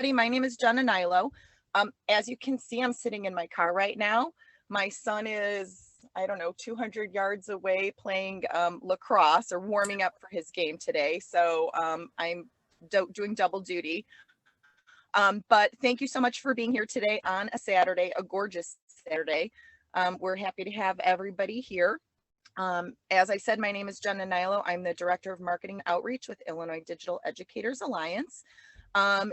My name is Jenna Nilo. As you can see, I'm sitting in my car right now. My son is, I don't know, 200 yards away playing lacrosse or warming up for his game today. So I'm doing double duty. But thank you so much for being here today on a Saturday, a gorgeous Saturday. We're happy to have everybody here. As I said, my name is Jenna Nilo. I'm the Director of Marketing Outreach with Illinois Digital Educators Alliance.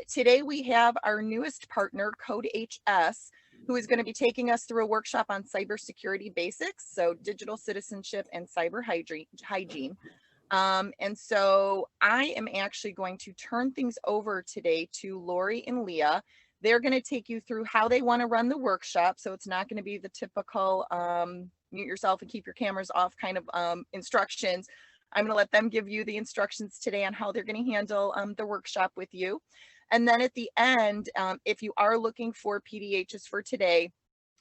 Today we have our newest partner, CodeHS, who is going to be taking us through a workshop on cybersecurity basics, so digital citizenship and cyber hygiene. And so I am actually going to turn things over today to Lori and Leah. They're going to take you through how they want to run the workshop. So it's not going to be the typical mute yourself and keep your cameras off kind of instructions. I'm going to let them give you the instructions today on how they're going to handle the workshop with you. And then at the end, if you are looking for PDHs for today,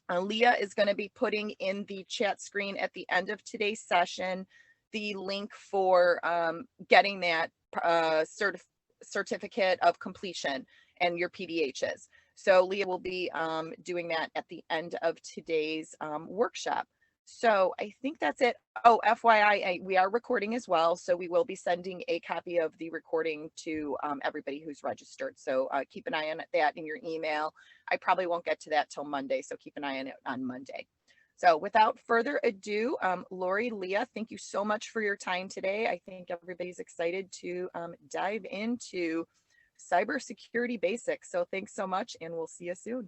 Leah is going to be putting in the chat screen at the end of today's session the link for getting that certificate of completion and your PDHs. So Leah will be doing that at the end of today's workshop. So I think that's it. Oh, FYI, we are recording as well. So we will be sending a copy of the recording to everybody who's registered. So keep an eye on that in your email. I probably won't get to that till Monday. So keep an eye on it on Monday. So without further ado, Lori, Leah, thank you so much for your time today. I think everybody's excited to dive into cybersecurity basics. So thanks so much, and we'll see you soon.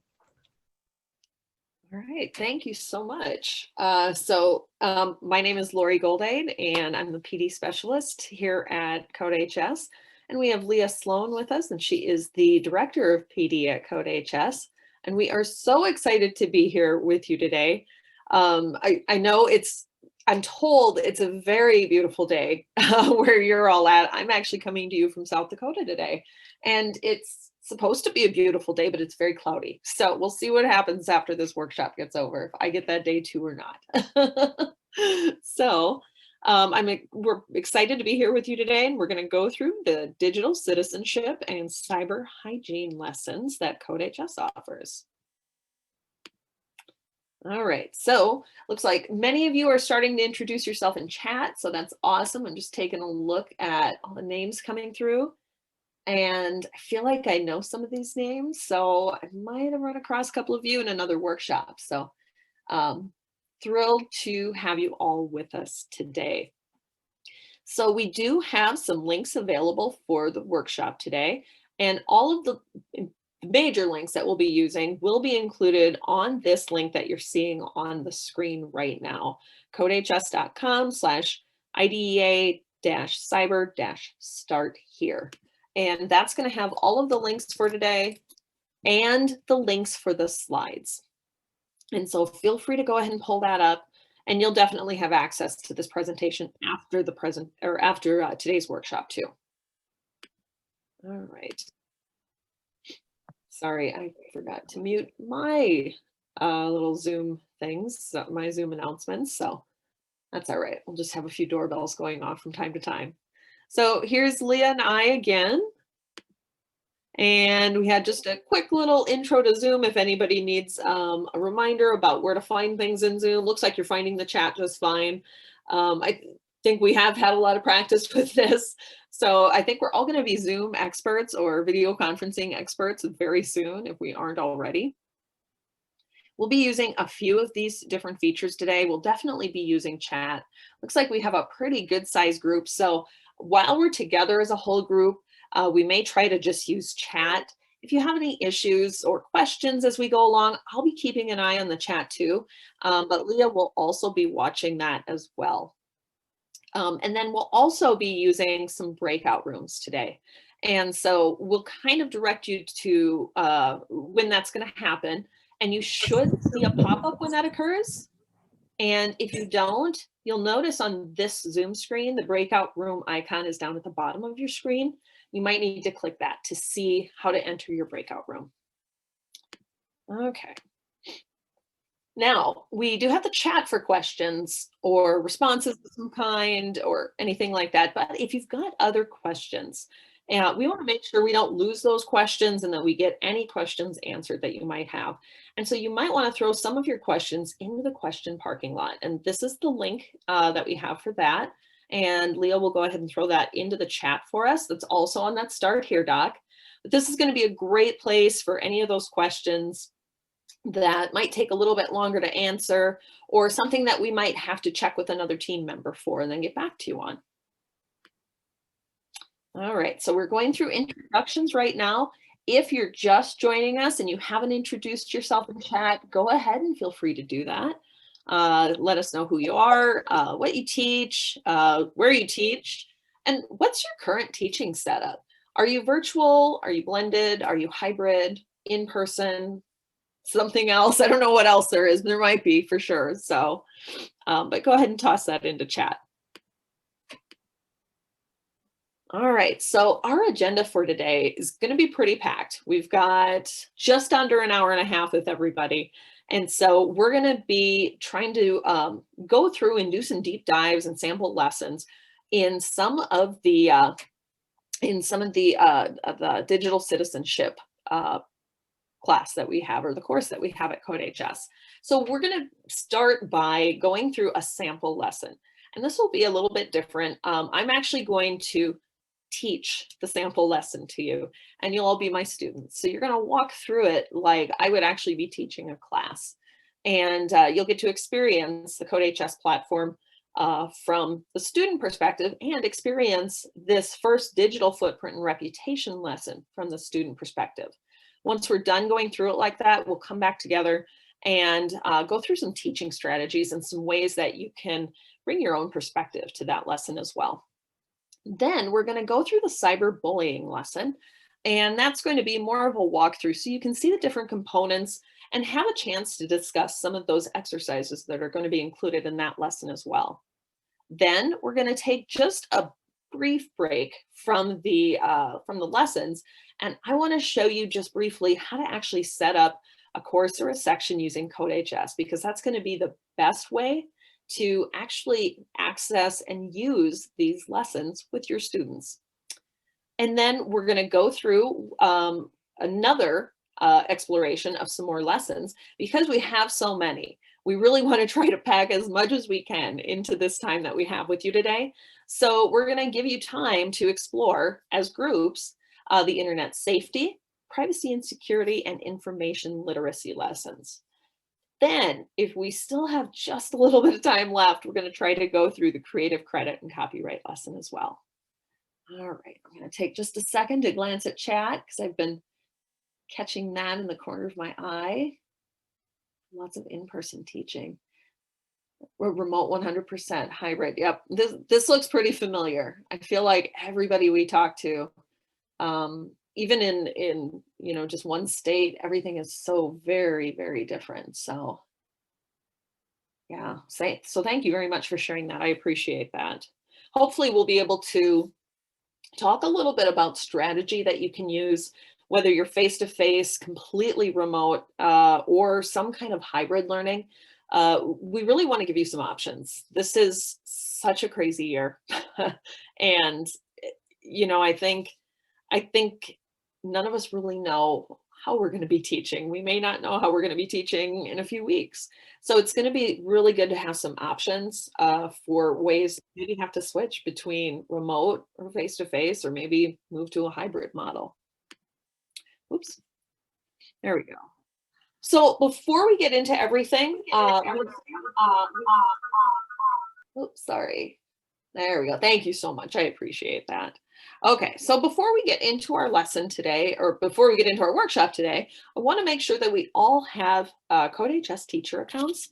All right, thank you so much. My name is Lori Goldade, and I'm the PD specialist here at CodeHS. And we have Leah Sloan with us, and she is the director of PD at CodeHS. And we are so excited to be here with you today. I know I'm told it's a very beautiful day where you're all at. I'm actually coming to you from South Dakota today, and it's supposed to be a beautiful day, but it's very cloudy. So we'll see what happens after this workshop gets over, if I get that day too or not. So we're excited to be here with you today, and we're going to go through the digital citizenship and cyber hygiene lessons that CodeHS offers. All right, so looks like many of you are starting to introduce yourself in chat, so that's awesome. I'm just taking a look at all the names coming through, and I feel like I know some of these names, so I might have run across a couple of you in another workshop. So thrilled to have you all with us today. So we do have some links available for the workshop today, and all of the major links that we'll be using will be included on this link that you're seeing on the screen right now, codehs.com/IDEA-cyber-start here. And that's going to have all of the links for today and the links for the slides. And so feel free to go ahead and pull that up, and you'll definitely have access to this presentation after today's workshop too. All right. Sorry, I forgot to mute my little Zoom things, my Zoom announcements. So that's all right. We'll just have a few doorbells going off from time to time. So here's Leah and I again. And we had just a quick little intro to Zoom if anybody needs a reminder about where to find things in Zoom. Looks like you're finding the chat just fine. I think we have had a lot of practice with this. So I think we're all going to be Zoom experts or video conferencing experts very soon if we aren't already. We'll be using a few of these different features today. We'll definitely be using chat. Looks like we have a pretty good size group. So while we're together as a whole group, we may try to just use chat. If you have any issues or questions as we go along, I'll be keeping an eye on the chat too. But Leah will also be watching that as well. And then we'll also be using some breakout rooms today. And so we'll kind of direct you to when that's going to happen. And you should see a pop-up when that occurs. And if you don't, you'll notice on this Zoom screen, the breakout room icon is down at the bottom of your screen. You might need to click that to see how to enter your breakout room. Okay. Now, we do have the chat for questions or responses of some kind or anything like that. But if you've got other questions, And we want to make sure we don't lose those questions and that we get any questions answered that you might have. And so you might want to throw some of your questions into the question parking lot. And this is the link that we have for that. And Leah will go ahead and throw that into the chat for us. That's also on that Start Here doc. But this is going to be a great place for any of those questions that might take a little bit longer to answer, or something that we might have to check with another team member for and then get back to you on. All right, so we're going through introductions right now. If you're just joining us and you haven't introduced yourself in chat, go ahead and feel free to do that. Let us know who you are, what you teach, where you teach, and what's your current teaching setup. Are you virtual? Are you blended? Are you hybrid, in person, something else? I don't know what else there is. There might be for sure. So, but go ahead and toss that into chat. All right, so our agenda for today is going to be pretty packed. We've got just under an hour and a half with everybody. And so we're going to be trying to go through and do some deep dives and sample lessons in some of the digital citizenship class that we have, or the course that we have at CodeHS. So we're going to start by going through a sample lesson. And this will be a little bit different. I'm actually going to teach the sample lesson to you, and you'll all be my students. So you're going to walk through it like I would actually be teaching a class. And you'll get to experience the CodeHS platform from the student perspective, and experience this first digital footprint and reputation lesson from the student perspective. Once we're done going through it like that, we'll come back together and go through some teaching strategies and some ways that you can bring your own perspective to that lesson as well. Then we're going to go through the cyberbullying lesson, and that's going to be more of a walkthrough so you can see the different components and have a chance to discuss some of those exercises that are going to be included in that lesson as well. Then we're going to take just a brief break from the lessons, and I want to show you just briefly how to actually set up a course or a section using CodeHS, because that's going to be the best way to actually access and use these lessons with your students. And then we're going to go through another exploration of some more lessons, because we have so many. We really want to try to pack as much as we can into this time that we have with you today. So we're going to give you time to explore as groups the internet safety, privacy and security, and information literacy lessons. Then, if we still have just a little bit of time left, we're going to try to go through the creative credit and copyright lesson as well. All right, I'm going to take just a second to glance at chat, because I've been catching that in the corner of my eye. Lots of in-person teaching. We're remote 100%, hybrid. Yep, this looks pretty familiar. I feel like everybody we talk to, even in just one state, everything is so very, very different. So yeah, so thank you very much for sharing that. I appreciate that. Hopefully we'll be able to talk a little bit about strategy that you can use, whether you're face-to-face, completely remote, or some kind of hybrid learning. We really want to give you some options. This is such a crazy year. And, I think none of us really know how we're going to be teaching. We may not know how we're going to be teaching in a few weeks. So it's going to be really good to have some options for ways maybe have to switch between remote or face-to-face, or maybe move to a hybrid model. Oops, there we go. So before we get into everything, oops, sorry. There we go. Thank you so much. I appreciate that. Okay, so before we get into our lesson today, or before we get into our workshop today, I want to make sure that we all have CodeHS teacher accounts.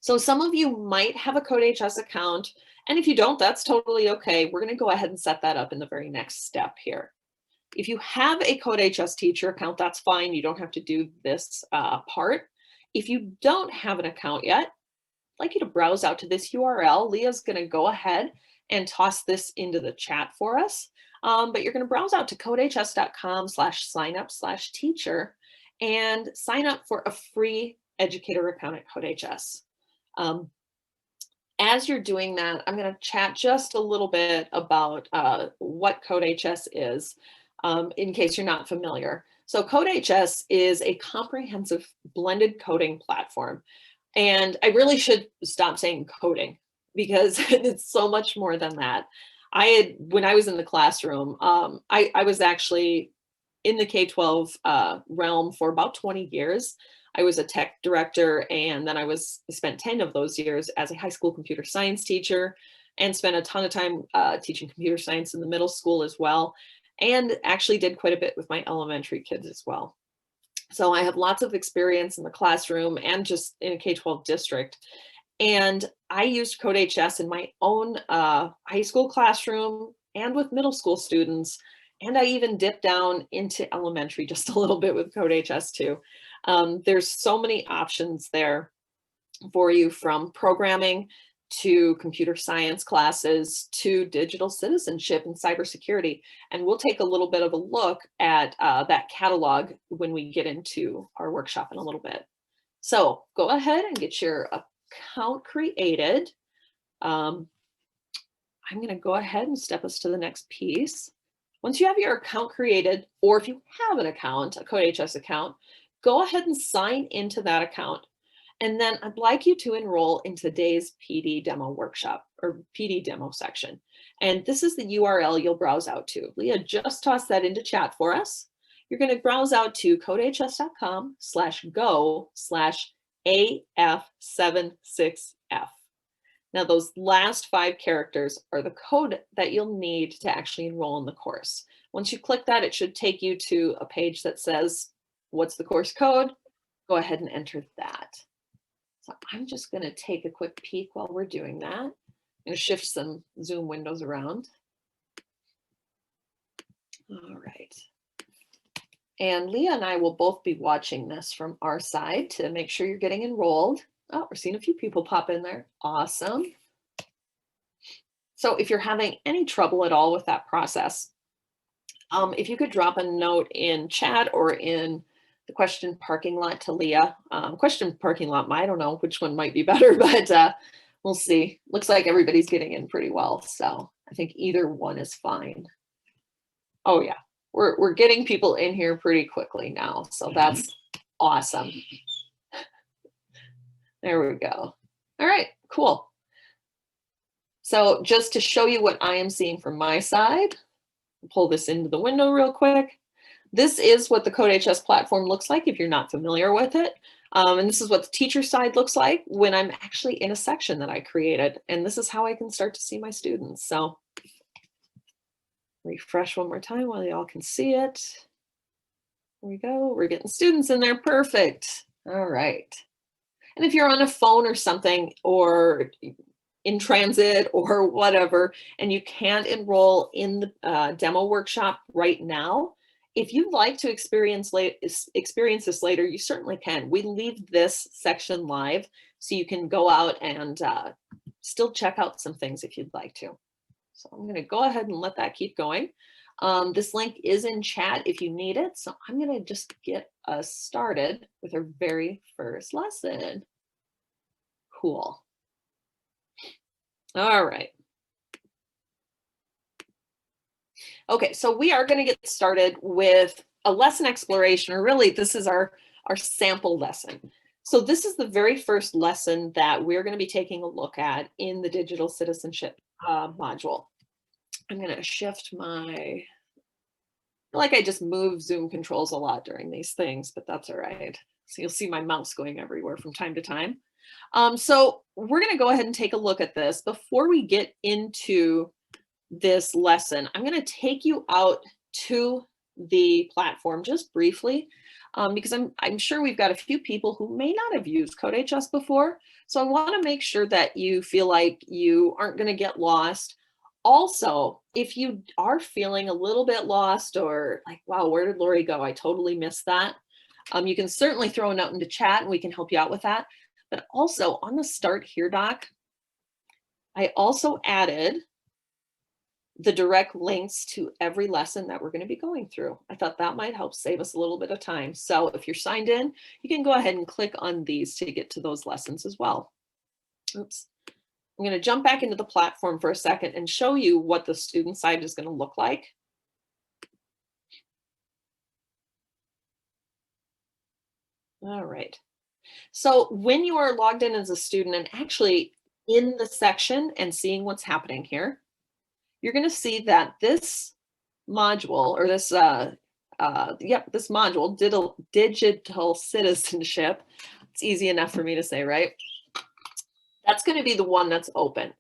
So some of you might have a CodeHS account, and if you don't, that's totally okay. We're going to go ahead and set that up in the very next step here. If you have a CodeHS teacher account, that's fine. You don't have to do this part. If you don't have an account yet, I'd like you to browse out to this URL. Leah's going to go ahead and toss this into the chat for us. But you're going to browse out to codehs.com/signup/teacher and sign up for a free educator account at CodeHS. as you're doing that, I'm going to chat just a little bit about what CodeHS is, in case you're not familiar. So CodeHS is a comprehensive blended coding platform. And I really should stop saying coding because it's so much more than that. When I was in the classroom, I was actually in the K-12 realm for about 20 years. I was a tech director, and then I spent 10 of those years as a high school computer science teacher, and spent a ton of time teaching computer science in the middle school as well, and actually did quite a bit with my elementary kids as well. So I have lots of experience in the classroom and just in a K-12 district. And I used CodeHS in my own high school classroom and with middle school students. And I even dipped down into elementary just a little bit with CodeHS too. There's so many options there for you, from programming to computer science classes to digital citizenship and cybersecurity. And we'll take a little bit of a look at that catalog when we get into our workshop in a little bit. So go ahead and get your account created. I'm going to go ahead and step us to the next piece. Once you have your account created, or if you have an account, a CodeHS account, go ahead and sign into that account. And then I'd like you to enroll in today's PD demo workshop, or PD demo section. And this is the URL you'll browse out to. Leah just tossed that into chat for us. You're going to browse out to codehs.com/go/AF76F. Now, those last 5 characters are the code that you'll need to actually enroll in the course. Once you click that, it should take you to a page that says, what's the course code? Go ahead and enter that. So I'm just going to take a quick peek while we're doing that. I'm going to shift some Zoom windows around. All right. And Leah and I will both be watching this from our side to make sure you're getting enrolled. Oh, we're seeing a few people pop in there. Awesome. So if you're having any trouble at all with that process, if you could drop a note in chat or in the question parking lot to Leah. Question parking lot, I don't know which one might be better, but we'll see. Looks like everybody's getting in pretty well, so I think either one is fine. Oh yeah, we're getting people in here pretty quickly now, so that's awesome. There we go. All right, cool. So just to show you what I am seeing from my side, pull this into the window real quick. This is what the CodeHS platform looks like if you're not familiar with it. And this is what the teacher side looks like when I'm actually in a section that I created. And this is how I can start to see my students. So refresh one more time while y'all can see it. There we go. We're getting students in there. Perfect. All right. And if you're on a phone or something, or in transit or whatever, and you can't enroll in the demo workshop right now, if you'd like to experience this later, you certainly can. We leave this section live, so you can go out and still check out some things if you'd like to. So I'm going to go ahead and let that keep going. This link is in chat if you need it. So I'm going to just get us started with our very first lesson. Cool. All right. Okay, so we are going to get started with a lesson exploration, or really this is our sample lesson. So this is the very first lesson that we're going to be taking a look at in the digital citizenship module. I'm going to shift I just move Zoom controls a lot during these things, but that's all right. So you'll see my mouse going everywhere from time to time. So we're going to go ahead and take a look at this. Before we get into this lesson, I'm going to take you out to the platform just briefly, because I'm sure we've got a few people who may not have used CodeHS before. So I want to make sure that you feel like you aren't going to get lost. Also, if you are feeling a little bit lost, or like, wow, where did Lori go? I totally missed that. You can certainly throw a note into chat and we can help you out with that. But also on the Start Here doc, I also added the direct links to every lesson that we're going to be going through. I thought that might help save us a little bit of time. So if you're signed in, you can go ahead and click on these to get to those lessons as well. Oops. I'm going to jump back into the platform for a second and show you what the student side is going to look like. All right. So when you are logged in as a student and actually in the section and seeing what's happening here, you're going to see that this module, or this this module, digital citizenship, it's easy enough for me to say, right? That's going to be the one that's open.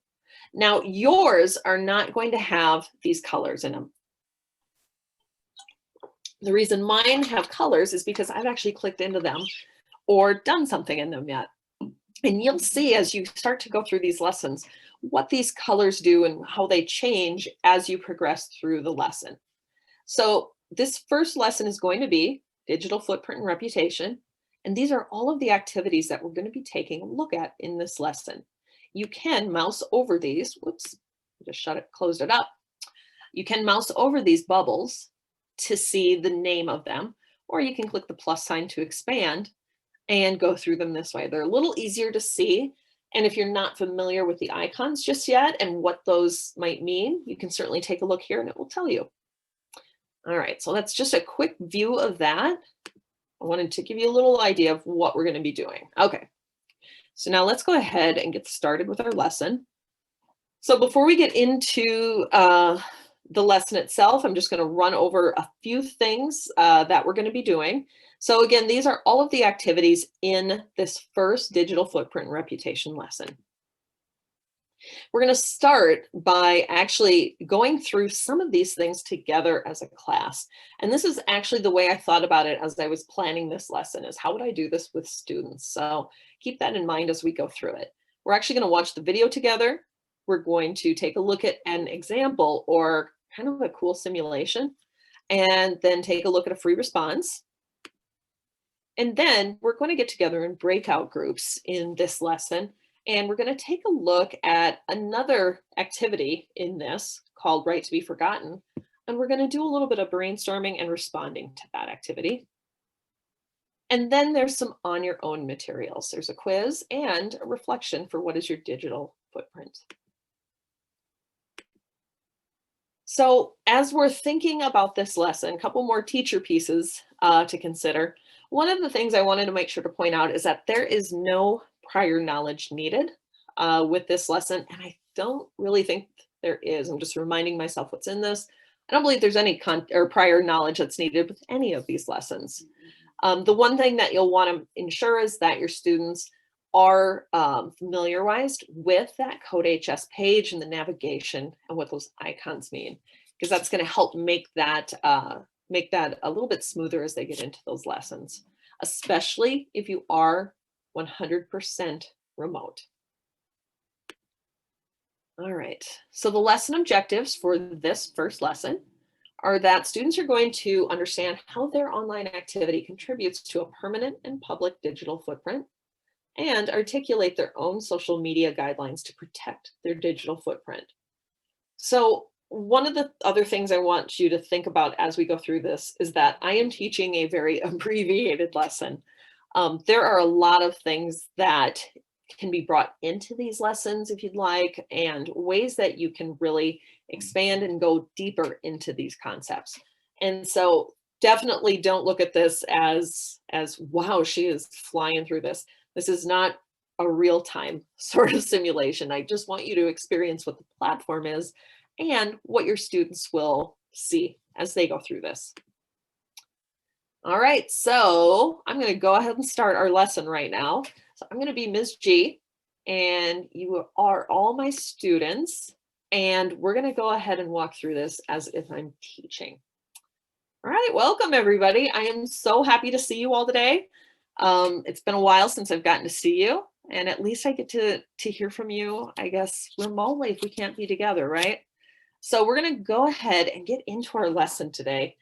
Now, yours are not going to have these colors in them. The reason mine have colors is because I've actually clicked into them or done something in them yet. And you'll see as you start to go through these lessons, what these colors do and how they change as you progress through the lesson. So this first lesson is going to be digital footprint and reputation. And these are all of the activities that we're going to be taking a look at in this lesson. You can mouse over these. Whoops, just closed it up. You can mouse over these bubbles to see the name of them, or you can click the plus sign to expand and go through them this way. They're a little easier to see. And if you're not familiar with the icons just yet and what those might mean, you can certainly take a look here and it will tell you. All right, so that's just a quick view of that. I wanted to give you a little idea of what we're going to be doing. Okay, so now let's go ahead and get started with our lesson. So before we get into the lesson itself, I'm just going to run over a few things that we're going to be doing. So again, these are all of the activities in this first digital footprint and reputation lesson. We're going to start by actually going through some of these things together as a class. And this is actually the way I thought about it as I was planning this lesson, is how would I do this with students? So keep that in mind as we go through it. We're actually going to watch the video together. We're going to take a look at an example or kind of a cool simulation, and then take a look at a free response. And then we're going to get together in breakout groups in this lesson, and we're going to take a look at another activity in this called Right to be Forgotten. And we're going to do a little bit of brainstorming and responding to that activity. And then there's some on your own materials. There's a quiz and a reflection for what is your digital footprint. So as we're thinking about this lesson, a couple more teacher pieces to consider. One of the things I wanted to make sure to point out is that there is no prior knowledge needed with this lesson. And I don't really think there is. I'm just reminding myself what's in this. I don't believe there's any prior knowledge that's needed with any of these lessons. The one thing that you'll want to ensure is that your students are familiarized with that CodeHS page and the navigation and what those icons mean, because that's going to help make that a little bit smoother as they get into those lessons, especially if you are 100% remote. All right, so the lesson objectives for this first lesson are that students are going to understand how their online activity contributes to a permanent and public digital footprint, and articulate their own social media guidelines to protect their digital footprint. So one of the other things I want you to think about as we go through this is that I am teaching a very abbreviated lesson. There are a lot of things that can be brought into these lessons if you'd like, and ways that you can really expand and go deeper into these concepts. And so definitely don't look at this as wow, she is flying through this. This is not a real-time sort of simulation. I just want you to experience what the platform is and what your students will see as they go through this. All right, so I'm going to go ahead and start our lesson right now. So I'm going to be Ms. G, and you are all my students, and we're going to go ahead and walk through this as if I'm teaching. All right, welcome everybody. I am so happy to see you all today. It's been a while since I've gotten to see you, and at least I get to hear from you, I guess, remotely if we can't be together, right? So we're going to go ahead and get into our lesson today.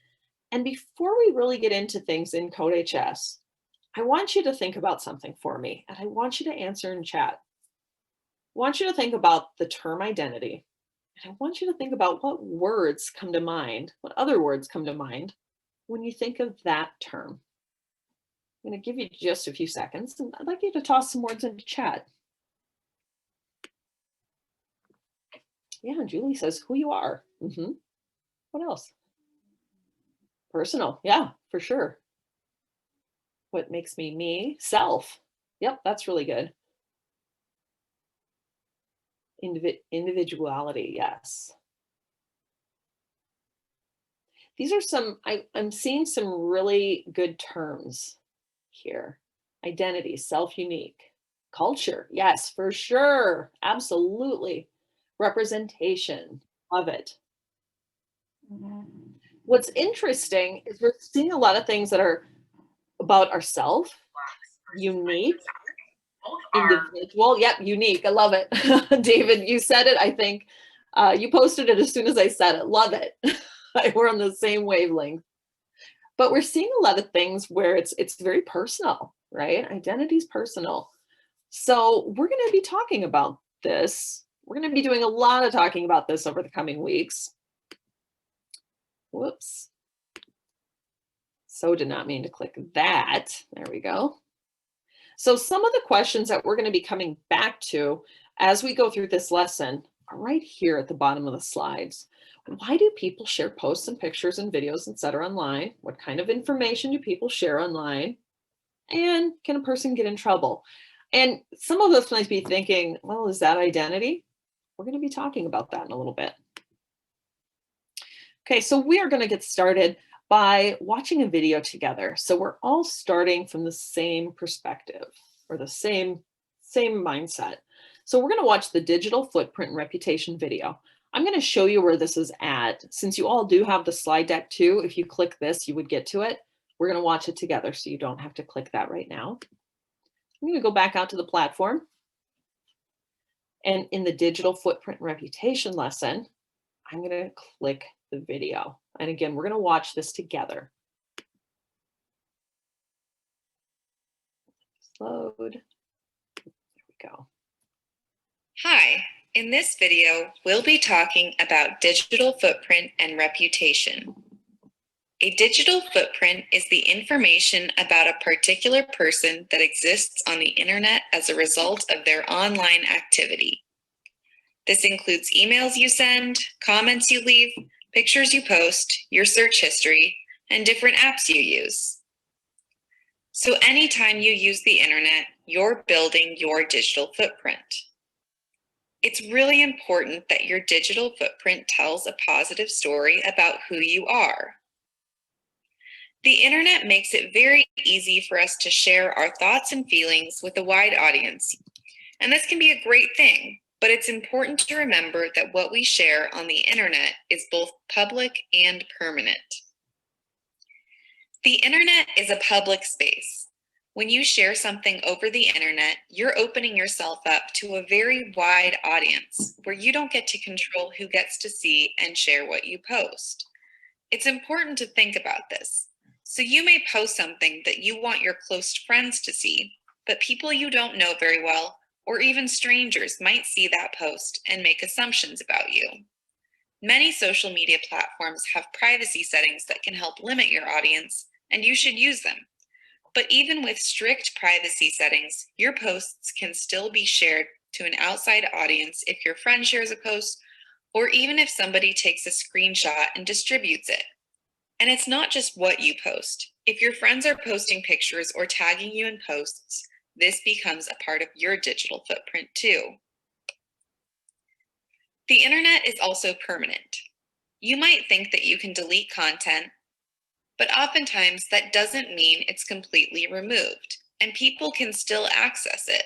And before we really get into things in CodeHS, I want you to think about something for me, and I want you to answer in chat. I want you to think about the term identity, and I want you to think about what words come to mind, what other words come to mind when you think of that term. I'm going to give you just a few seconds, and I'd like you to toss some words into chat. Yeah, Julie says who you are. What else? Personal. Yeah, for sure. What makes me me? Self. Yep, that's really good. Individuality. Yes. These are some, I'm seeing some really good terms here. Identity, self-unique. Culture. Yes, for sure. Absolutely. Representation. Love it. What's interesting is we're seeing a lot of things that are about ourselves, unique, individual. Yep, unique. I love it. David, you said it, I think. You posted it as soon as I said it. Love it. We're on the same wavelength. But we're seeing a lot of things where it's very personal, right? Identity's personal. So we're going to be talking about this. We're going to be doing a lot of talking about this over the coming weeks. Whoops. So did not mean to click that. There we go. So some of the questions that we're going to be coming back to as we go through this lesson are right here at the bottom of the slides. Why do people share posts and pictures and videos, etc. online? What kind of information do people share online? And can a person get in trouble? And some of us might be thinking, well, is that identity? We're going to be talking about that in a little bit. Okay, so we are going to get started by watching a video together. So we're all starting from the same perspective or the same mindset. So we're going to watch the digital footprint and reputation video. I'm going to show you where this is at. Since you all do have the slide deck too, if you click this, you would get to it. We're going to watch it together so you don't have to click that right now. I'm going to go back out to the platform. And in the digital footprint and reputation lesson, I'm going to click the video. And again, we're going to watch this together. Load. There we go. Hi, in this video, we'll be talking about digital footprint and reputation. A digital footprint is the information about a particular person that exists on the internet as a result of their online activity. This includes emails you send, comments you leave, pictures you post, your search history, and different apps you use. So anytime you use the internet, you're building your digital footprint. It's really important that your digital footprint tells a positive story about who you are. The internet makes it very easy for us to share our thoughts and feelings with a wide audience. And this can be a great thing, but it's important to remember that what we share on the internet is both public and permanent. The internet is a public space. When you share something over the internet, you're opening yourself up to a very wide audience where you don't get to control who gets to see and share what you post. It's important to think about this. So you may post something that you want your close friends to see, but people you don't know very well, or even strangers, might see that post and make assumptions about you. Many social media platforms have privacy settings that can help limit your audience, and you should use them. But even with strict privacy settings, your posts can still be shared to an outside audience if your friend shares a post, or even if somebody takes a screenshot and distributes it. And it's not just what you post. If your friends are posting pictures or tagging you in posts, this becomes a part of your digital footprint too. The internet is also permanent. You might think that you can delete content, but oftentimes that doesn't mean it's completely removed, and people can still access it.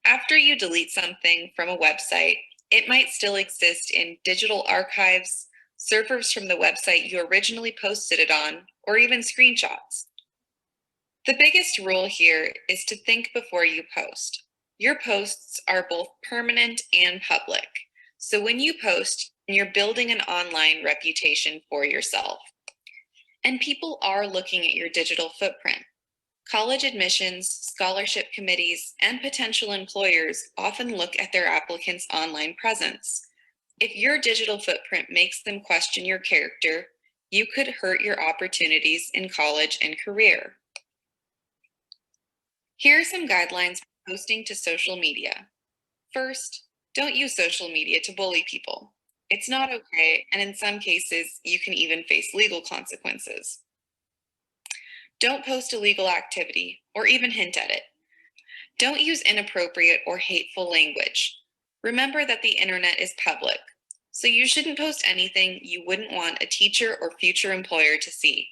After you delete something from a website, it might still exist in digital archives, servers from the website you originally posted it on, or even screenshots. The biggest rule here is to think before you post. Your posts are both permanent and public. So when you post, you're building an online reputation for yourself. And people are looking at your digital footprint. College admissions, scholarship committees, and potential employers often look at their applicants' online presence. If your digital footprint makes them question your character, you could hurt your opportunities in college and career. Here are some guidelines for posting to social media. First, Don't use social media to bully people. It's not okay, and in some cases, you can even face legal consequences. Don't post illegal activity or even hint at it. Don't use inappropriate or hateful language. Remember that the internet is public, so you shouldn't post anything you wouldn't want a teacher or future employer to see.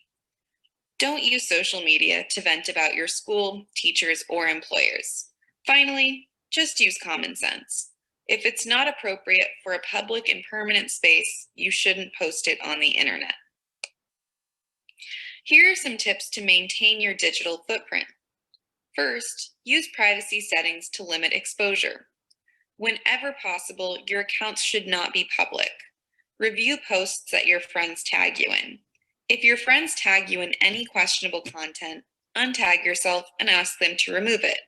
Don't use social media to vent about your school, teachers, or employers. Finally, just use common sense. If it's not appropriate for a public and permanent space, you shouldn't post it on the internet. Here are some tips to maintain your digital footprint. First, use privacy settings to limit exposure. Whenever possible, your accounts should not be public. Review posts that your friends tag you in. If your friends tag you in any questionable content, untag yourself and ask them to remove it.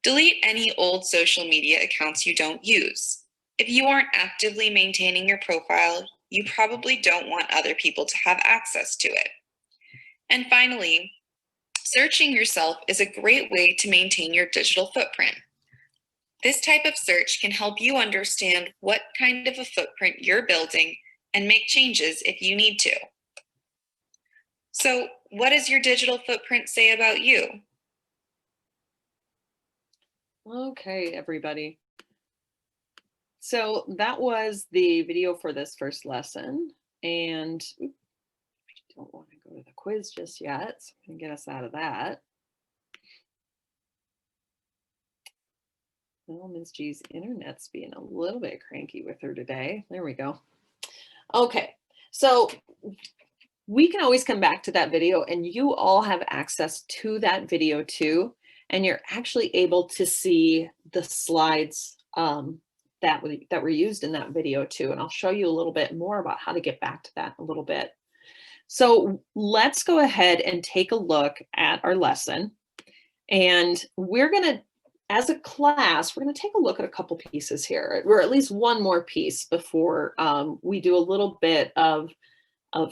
Delete any old social media accounts you don't use. If you aren't actively maintaining your profile, you probably don't want other people to have access to it. And finally, searching yourself is a great way to maintain your digital footprint. This type of search can help you understand what kind of a footprint you're building and make changes if you need to. So, what does your digital footprint say about you? Okay, everybody. So that was the video for this first lesson. And I don't want to go to the quiz just yet, so I'm going to get us out of that. Well, Ms. G's internet's being a little bit cranky with her today. There we go. Okay, so we can always come back to that video, and you all have access to that video too. And you're actually able to see the slides that were used in that video too. And I'll show you a little bit more about how to get back to that in a little bit. So let's go ahead and take a look at our lesson. And we're going to, as a class, we're going to take a look at a couple pieces here, or at least one more piece before we do a little bit of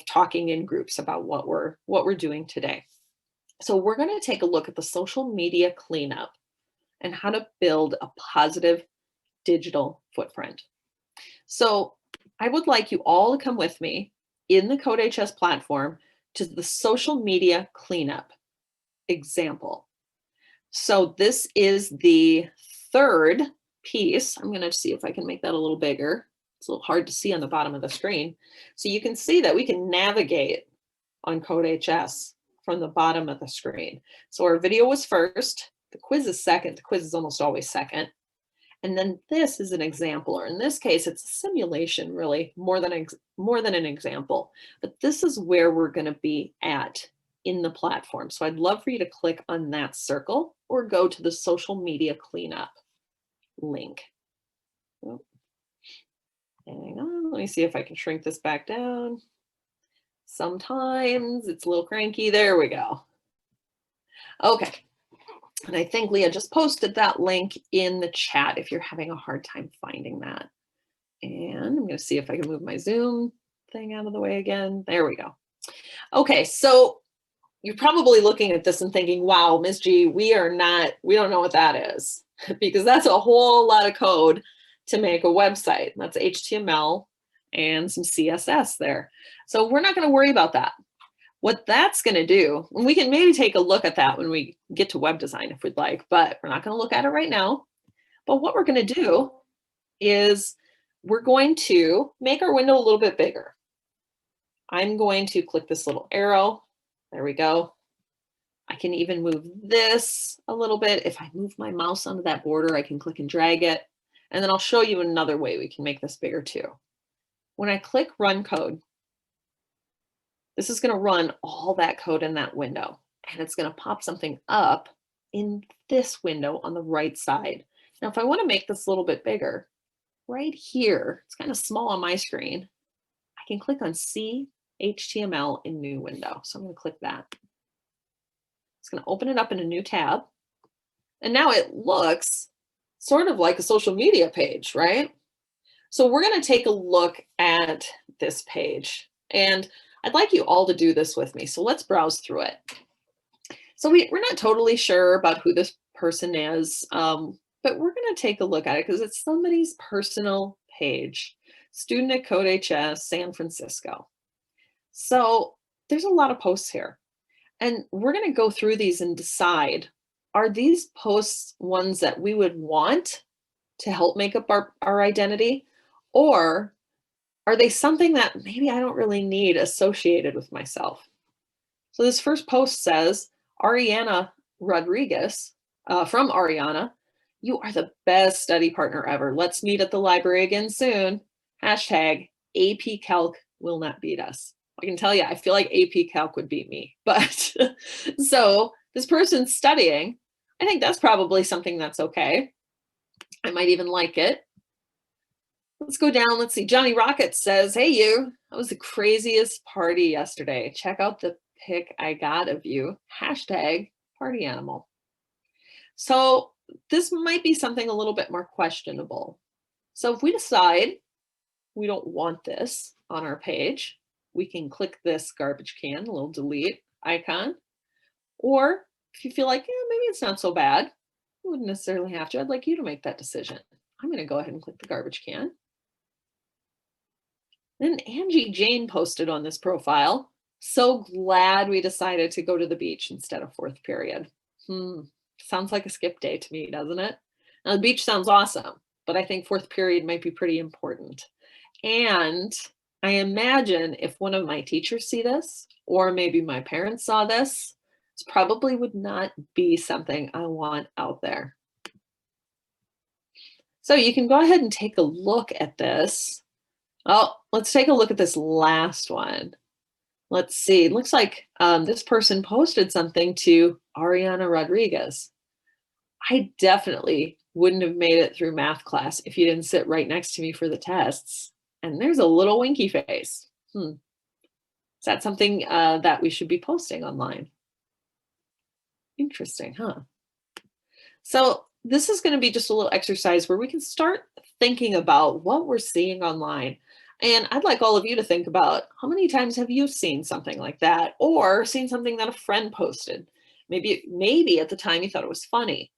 talking in groups about what we're doing today. So we're going to take a look at the social media cleanup and how to build a positive digital footprint. So I would like you all to come with me in the CodeHS platform to the social media cleanup example. So this is the third piece. I'm going to see if I can make that a little bigger. It's a little hard to see on the bottom of the screen. So you can see that we can navigate on CodeHS from the bottom of the screen. So our video was first, the quiz is second. The quiz is almost always second. And then this is an example, or in this case, it's a simulation really, more than an example. But this is where we're going to be at in the platform. So I'd love for you to click on that circle or go to the social media cleanup link. Oh. Hang on, let me see if I can shrink this back down. Sometimes it's a little cranky. There we go. Okay. And I think Leah just posted that link in the chat if you're having a hard time finding that. And I'm going to see if I can move my Zoom thing out of the way again. There we go. Okay, so you're probably looking at this and thinking, wow, Ms. G, we don't know what that is, because that's a whole lot of code to make a website. That's HTML and some CSS there. So we're not going to worry about that. What that's going to do, and we can maybe take a look at that when we get to web design if we'd like, but we're not going to look at it right now. But what we're going to do is we're going to make our window a little bit bigger. I'm going to click this little arrow. There we go. I can even move this a little bit. If I move my mouse onto that border, I can click and drag it. And then I'll show you another way we can make this bigger too. When I click run code, this is going to run all that code in that window, and it's going to pop something up in this window on the right side. Now, if I want to make this a little bit bigger, right here, it's kind of small on my screen, I can click on C HTML in new window. So I'm going to click that. It's going to open it up in a new tab. And now it looks sort of like a social media page, right? So we're going to take a look at this page, and I'd like you all to do this with me. So let's browse through it. So we're not totally sure about who this person is. but we're going to take a look at it because it's somebody's personal page. Student at CodeHS, San Francisco. So there's a lot of posts here. And we're going to go through these and decide, are these posts ones that we would want to help make up our identity? Or are they something that maybe I don't really need associated with myself? So this first post says, Ariana Rodriguez, from Ariana, you are the best study partner ever. Let's meet at the library again soon. Hashtag AP Calc will not beat us. I can tell you, I feel like AP Calc would beat me. But so this person's studying. I think that's probably something that's okay. I might even like it. Let's go down. Let's see. Johnny Rocket says, hey, you. That was the craziest party yesterday. Check out the pic I got of you. Hashtag party animal. So this might be something a little bit more questionable. So if we decide we don't want this on our page, we can click this garbage can, a little delete icon. Or if you feel like, maybe it's not so bad, you wouldn't necessarily have to. I'd like you to make that decision. I'm going to go ahead and click the garbage can. Then Angie Jane posted on this profile. So glad we decided to go to the beach instead of fourth period. Sounds like a skip day to me, doesn't it? Now the beach sounds awesome, but I think fourth period might be pretty important. And I imagine if one of my teachers see this, or maybe my parents saw this, this probably would not be something I want out there. So you can go ahead and take a look at this. Oh, let's take a look at this last one. Let's see. It looks like this person posted something to Ariana Rodriguez. I definitely wouldn't have made it through math class if you didn't sit right next to me for the tests. And there's a little winky face. Is that something that we should be posting online? Interesting, huh? So this is going to be just a little exercise where we can start thinking about what we're seeing online. And I'd like all of you to think about, how many times have you seen something like that, or seen something that a friend posted? Maybe at the time you thought it was funny,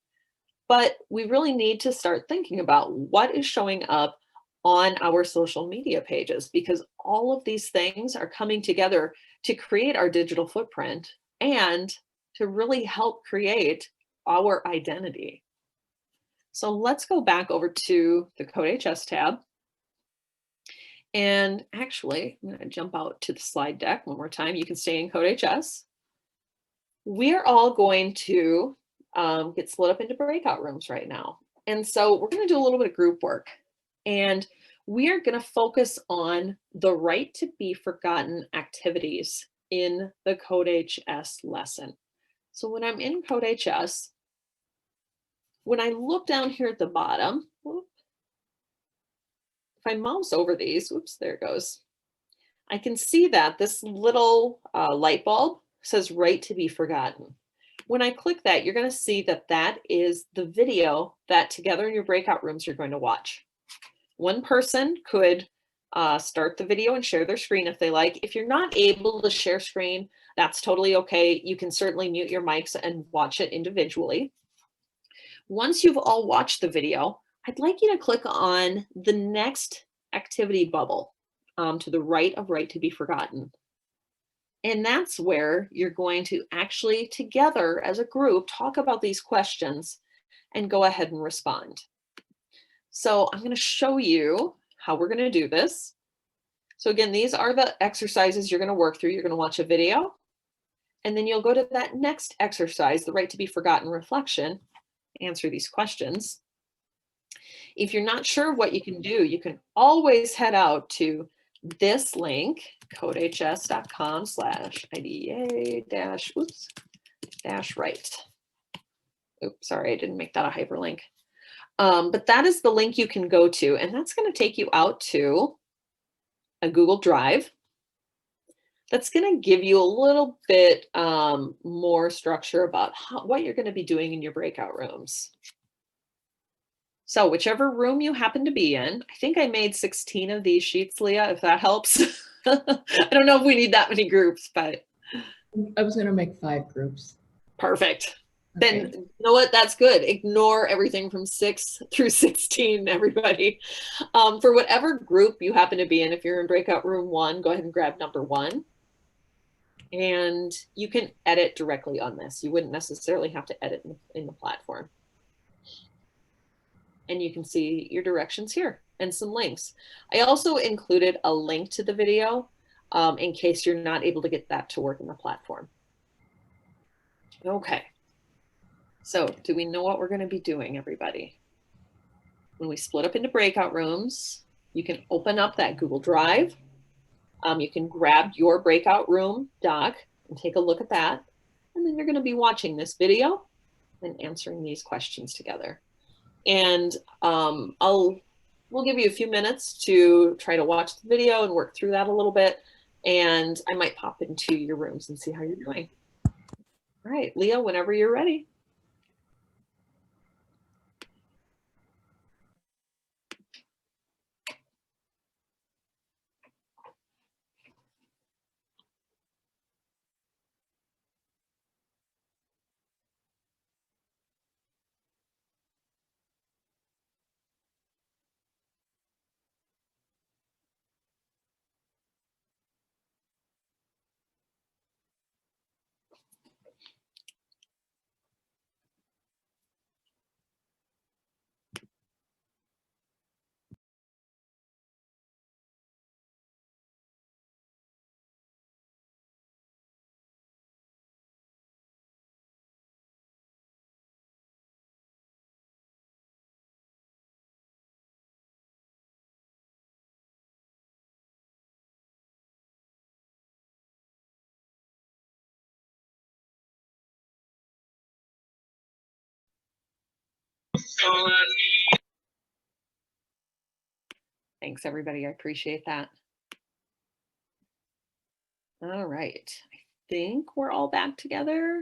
but we really need to start thinking about what is showing up on our social media pages, because all of these things are coming together to create our digital footprint and to really help create our identity. So let's go back over to the CodeHS tab. And actually, I'm going to jump out to the slide deck one more time. You can stay in CodeHS. We're all going to get split up into breakout rooms right now. And so we're going to do a little bit of group work. And we are going to focus on the right to be forgotten activities in the CodeHS lesson. So when I'm in CodeHS, when I look down here at the bottom, if I mouse over these, whoops, there it goes. I can see that this little light bulb says right to be forgotten. When I click that, you're going to see that that is the video that together in your breakout rooms you're going to watch. One person could start the video and share their screen if they like. If you're not able to share screen, that's totally okay. You can certainly mute your mics and watch it individually. Once you've all watched the video, I'd like you to click on the next activity bubble to the right of right to be forgotten. And that's where you're going to actually together as a group talk about these questions and go ahead and respond. So I'm going to show you how we're going to do this. So again, these are the exercises you're going to work through. You're going to watch a video, and then you'll go to that next exercise, the right to be forgotten reflection, answer these questions. If you're not sure what you can do, you can always head out to this link, codehs.com/IDEA-right. Oops, sorry, I didn't make that a hyperlink. But that is the link you can go to, and that's going to take you out to a Google Drive. That's going to give you a little bit more structure about what you're going to be doing in your breakout rooms. So whichever room you happen to be in, I think I made 16 of these sheets, Leah, if that helps. I don't know if we need that many groups, but. I was going to make 5 groups. Perfect. Then Okay. you know what? That's good. Ignore everything from 6 through 16, everybody. For whatever group you happen to be in, if you're in breakout room 1, go ahead and grab number 1. And you can edit directly on this. You wouldn't necessarily have to edit in the platform. And you can see your directions here and some links. I also included a link to the video in case you're not able to get that to work in the platform. Okay. So do we know what we're going to be doing, everybody? When we split up into breakout rooms, you can open up that Google Drive. You can grab your breakout room doc and take a look at that. And then you're going to be watching this video and answering these questions together. And we'll give you a few minutes to try to watch the video and work through that a little bit. And I might pop into your rooms and see how you're doing. All right, Leah, whenever you're ready. Thanks, everybody. I appreciate that. All right. I think we're all back together.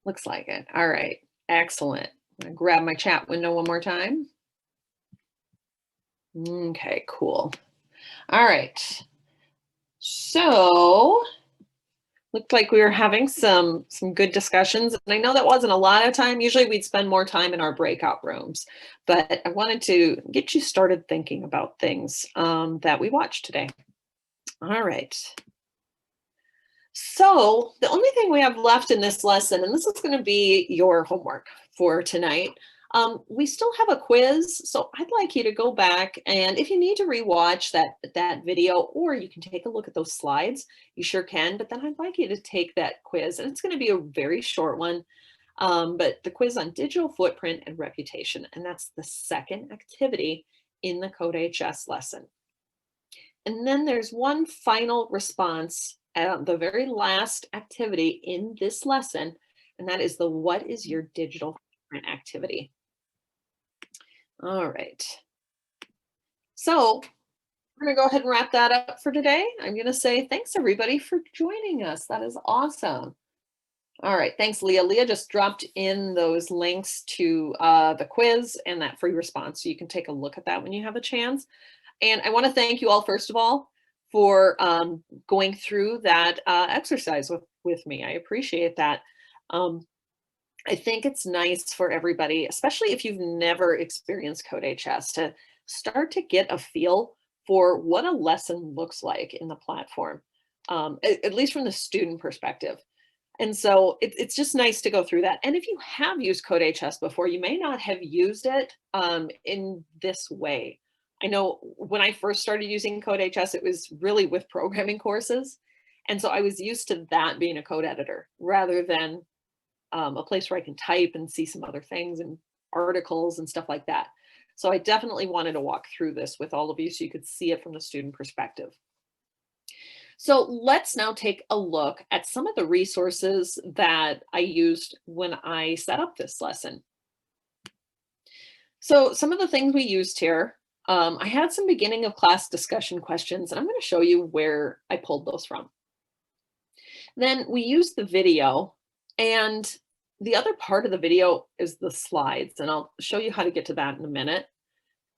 Looks like it. All right. Excellent. I'm going to grab my chat window one more time. Okay, cool. All right. So looked like we were having some good discussions. And I know that wasn't a lot of time. Usually we'd spend more time in our breakout rooms, but I wanted to get you started thinking about things that we watched today. All right. So the only thing we have left in this lesson, and this is going to be your homework for tonight, we still have a quiz. So I'd like you to go back, and if you need to rewatch that video, or you can take a look at those slides, you sure can. But then I'd like you to take that quiz, and it's going to be a very short one, but the quiz on digital footprint and reputation, and that's the second activity in the CodeHS lesson. And then there's one final response at the very last activity in this lesson, and that is the what is your digital footprint activity. All right. So we're going to go ahead and wrap that up for today. I'm going to say thanks, everybody, for joining us. That is awesome. All right. Thanks, Leah. Leah just dropped in those links to the quiz and that free response, so you can take a look at that when you have a chance. And I want to thank you all, first of all, for going through that exercise with me. I appreciate that. I think it's nice for everybody, especially if you've never experienced CodeHS, to start to get a feel for what a lesson looks like in the platform, at least from the student perspective. And so it's just nice to go through that. And if you have used CodeHS before, you may not have used it in this way. I know when I first started using CodeHS, it was really with programming courses. And so I was used to that being a code editor rather than a place where I can type and see some other things and articles and stuff like that. So I definitely wanted to walk through this with all of you so you could see it from the student perspective. So let's now take a look at some of the resources that I used when I set up this lesson. So some of the things we used here, I had some beginning of class discussion questions, and I'm going to show you where I pulled those from. Then we used the video, and the other part of the video is the slides, and I'll show you how to get to that in a minute.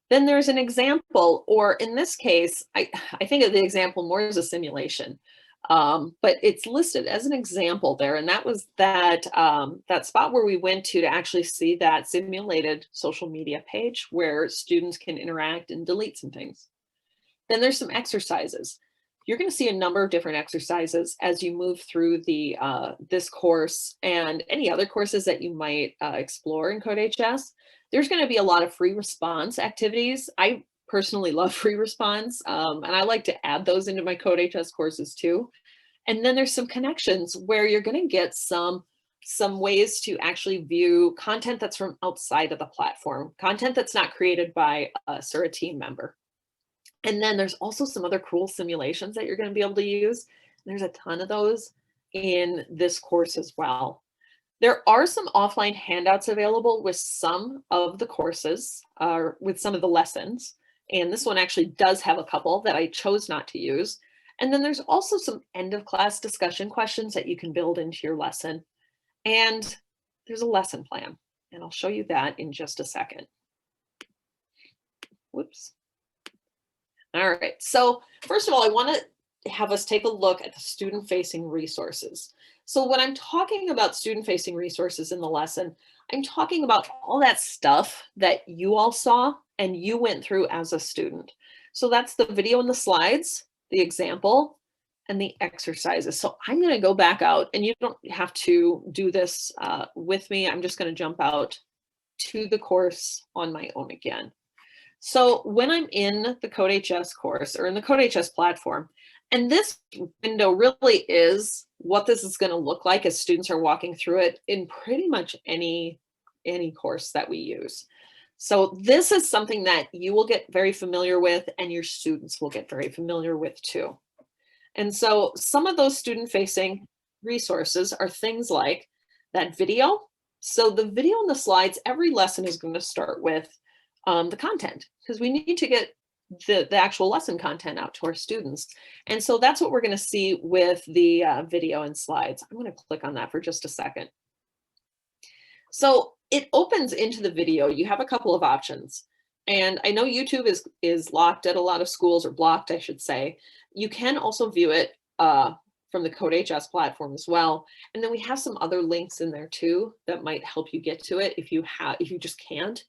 Then there's an example, or in this case, I think of the example more as a simulation. But it's listed as an example there. And that was that, that spot where we went to actually see that simulated social media page where students can interact and delete some things. Then there's some exercises. You're going to see a number of different exercises as you move through the this course and any other courses that you might explore in CodeHS. There's going to be a lot of free response activities. I personally love free response, and I like to add those into my CodeHS courses too. And then there's some connections where you're going to get some ways to actually view content that's from outside of the platform, content that's not created by us or a team member. And then there's also some other cool simulations that you're going to be able to use. There's a ton of those in this course as well. There are some offline handouts available with some of the courses, with some of the lessons. And this one actually does have a couple that I chose not to use. And then there's also some end of class discussion questions that you can build into your lesson. And there's a lesson plan. And I'll show you that in just a second. Whoops. All right, so first of all, I want to have us take a look at the student-facing resources. So when I'm talking about student-facing resources in the lesson, I'm talking about all that stuff that you all saw and you went through as a student. So that's the video and the slides, the example, and the exercises. So I'm going to go back out, and you don't have to do this with me. I'm just going to jump out to the course on my own again. So when I'm in the CodeHS course or in the CodeHS platform, and this window really is what this is going to look like as students are walking through it in pretty much any course that we use. So this is something that you will get very familiar with and your students will get very familiar with too. And so some of those student-facing resources are things like that video. So the video and the slides, every lesson is going to start with the content, because we need to get the actual lesson content out to our students. And so that's what we're going to see with the video and slides. I'm going to click on that for just a second. So it opens into the video. You have a couple of options. And I know YouTube is locked at a lot of schools, or blocked, I should say. You can also view it from the CodeHS platform as well. And then we have some other links in there too that might help you get to it if you just can't.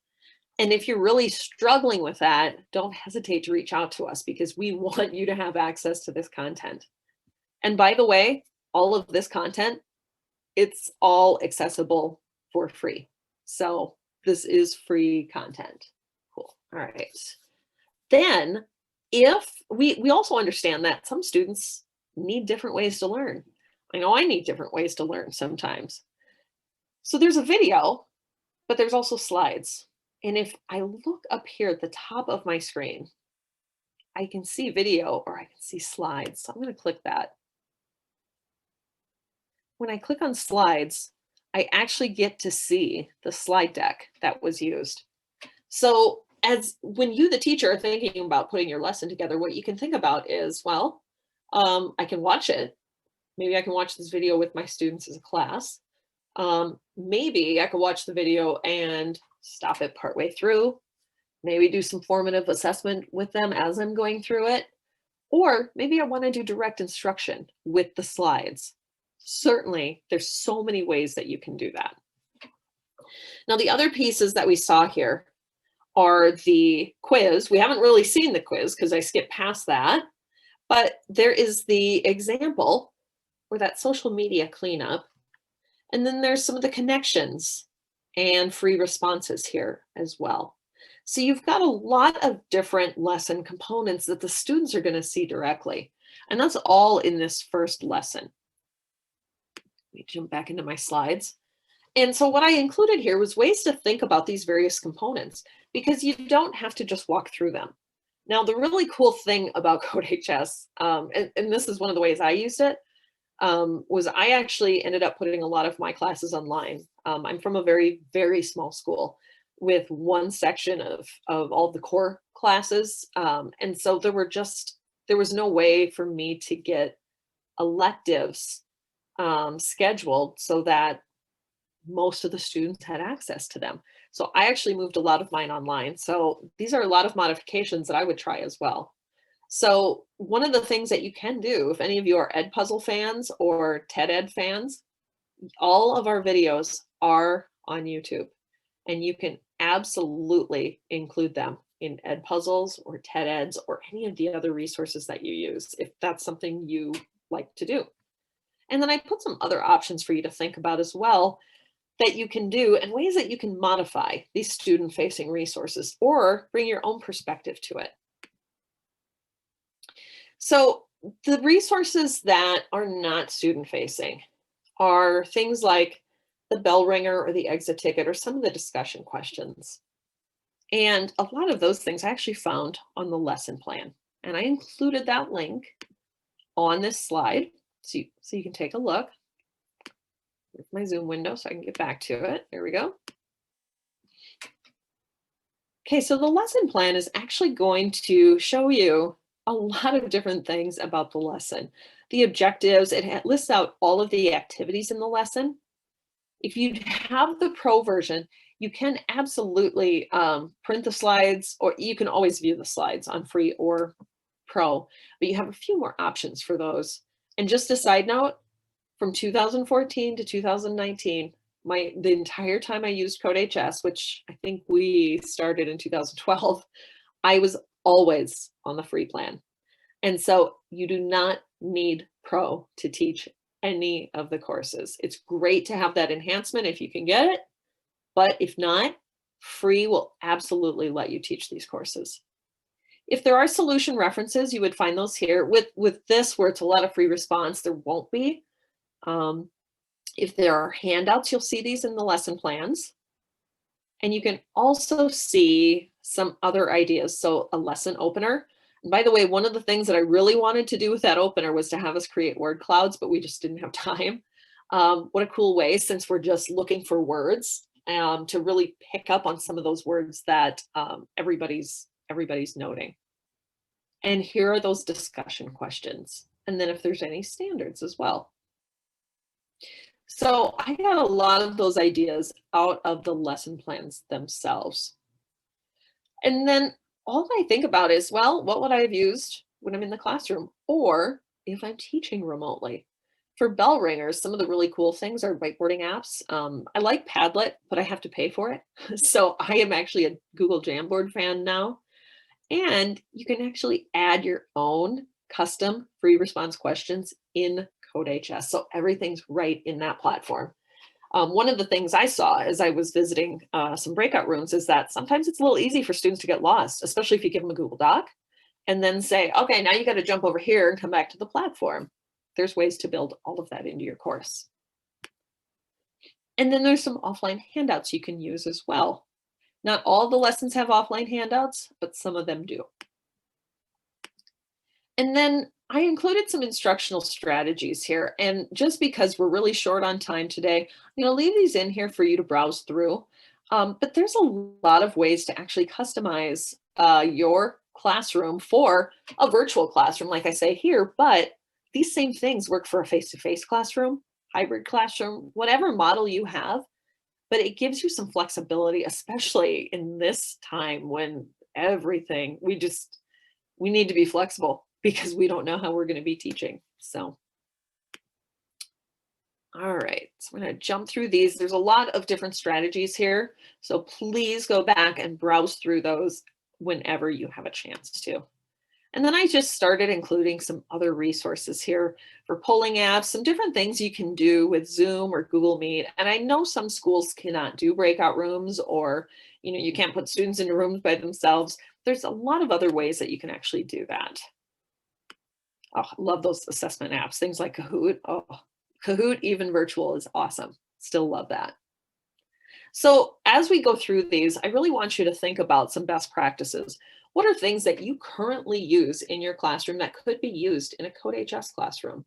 And if you're really struggling with that, don't hesitate to reach out to us, because we want you to have access to this content. And by the way, all of this content, it's all accessible for free. So this is free content. Cool. All right. Then if we also understand that some students need different ways to learn. I know I need different ways to learn sometimes. So there's a video, but there's also slides. And if I look up here at the top of my screen, I can see video or I can see slides. So I'm going to click that. When I click on slides, I actually get to see the slide deck that was used. So when you, the teacher, are thinking about putting your lesson together, what you can think about is, well, I can watch it. Maybe I can watch this video with my students as a class. Maybe I could watch the video and stop it partway through, maybe do some formative assessment with them as I'm going through it, or maybe I want to do direct instruction with the slides. Certainly, there's so many ways that you can do that. Now, the other pieces that we saw here are the quiz. We haven't really seen the quiz because I skipped past that, but there is the example or that social media cleanup. And then there's some of the connections and free responses here as well. So you've got a lot of different lesson components that the students are going to see directly. And that's all in this first lesson. Let me jump back into my slides. And so what I included here was ways to think about these various components, because you don't have to just walk through them. Now, the really cool thing about CodeHS, and this is one of the ways I used it, was I actually ended up putting a lot of my classes online. I'm from a very, very small school with one section of all the core classes. And so there was no way for me to get electives scheduled so that most of the students had access to them. So I actually moved a lot of mine online. So these are a lot of modifications that I would try as well. So one of the things that you can do, if any of you are Edpuzzle fans or TED Ed fans, all of our videos are on YouTube, and you can absolutely include them in Edpuzzles or TED Eds or any of the other resources that you use, if that's something you like to do. And then I put some other options for you to think about as well that you can do, and ways that you can modify these student-facing resources or bring your own perspective to it. So the resources that are not student-facing are things like the bell ringer or the exit ticket or some of the discussion questions. And a lot of those things I actually found on the lesson plan. And I included that link on this slide so you can take a look. Here's my Zoom window so I can get back to it. There we go. Okay, so the lesson plan is actually going to show you a lot of different things about the lesson. The objectives, it lists out all of the activities in the lesson. If you have the pro version, you can absolutely print the slides, or you can always view the slides on free or pro, but you have a few more options for those. And just a side note, from 2014 to 2019, the entire time I used CodeHS, which I think we started in 2012, I was always on the free plan. And so you do not need pro to teach any of the courses. It's great to have that enhancement if you can get it, but if not, free will absolutely let you teach these courses. If there are solution references, you would find those here. With this, where it's a lot of free response, there won't be. If there are handouts, you'll see these in the lesson plans. And you can also see some other ideas. So a lesson opener. And by the way, one of the things that I really wanted to do with that opener was to have us create word clouds, but we just didn't have time. What a cool way, since we're just looking for words, to really pick up on some of those words that everybody's noting. And here are those discussion questions. And then if there's any standards as well. So I got a lot of those ideas out of the lesson plans themselves. And then all I think about is, well, what would I have used when I'm in the classroom, or if I'm teaching remotely? For bell ringers, some of the really cool things are whiteboarding apps. I like Padlet, but I have to pay for it. So I am actually a Google Jamboard fan now. And you can actually add your own custom free response questions in CodeHS. So everything's right in that platform. One of the things I saw as I was visiting some breakout rooms is that sometimes it's a little easy for students to get lost, especially if you give them a Google Doc and then say, okay, now you got to jump over here and come back to the platform. There's ways to build all of that into your course. And then there's some offline handouts you can use as well. Not all the lessons have offline handouts, but some of them do. And then I included some instructional strategies here. And just because we're really short on time today, I'm going to leave these in here for you to browse through. But there's a lot of ways to actually customize your classroom for a virtual classroom, like I say here, but these same things work for a face-to-face classroom, hybrid classroom, whatever model you have. But it gives you some flexibility, especially in this time when everything, we need to be flexible because we don't know how we're going to be teaching. So, all right, so I'm going to jump through these. There's a lot of different strategies here. So please go back and browse through those whenever you have a chance to. And then I just started including some other resources here for polling apps, some different things you can do with Zoom or Google Meet. And I know some schools cannot do breakout rooms, or you can't put students into rooms by themselves. There's a lot of other ways that you can actually do that. Oh, I love those assessment apps, things like Kahoot. Oh, Kahoot, even virtual, is awesome. Still love that. So as we go through these, I really want you to think about some best practices. What are things that you currently use in your classroom that could be used in a CodeHS classroom?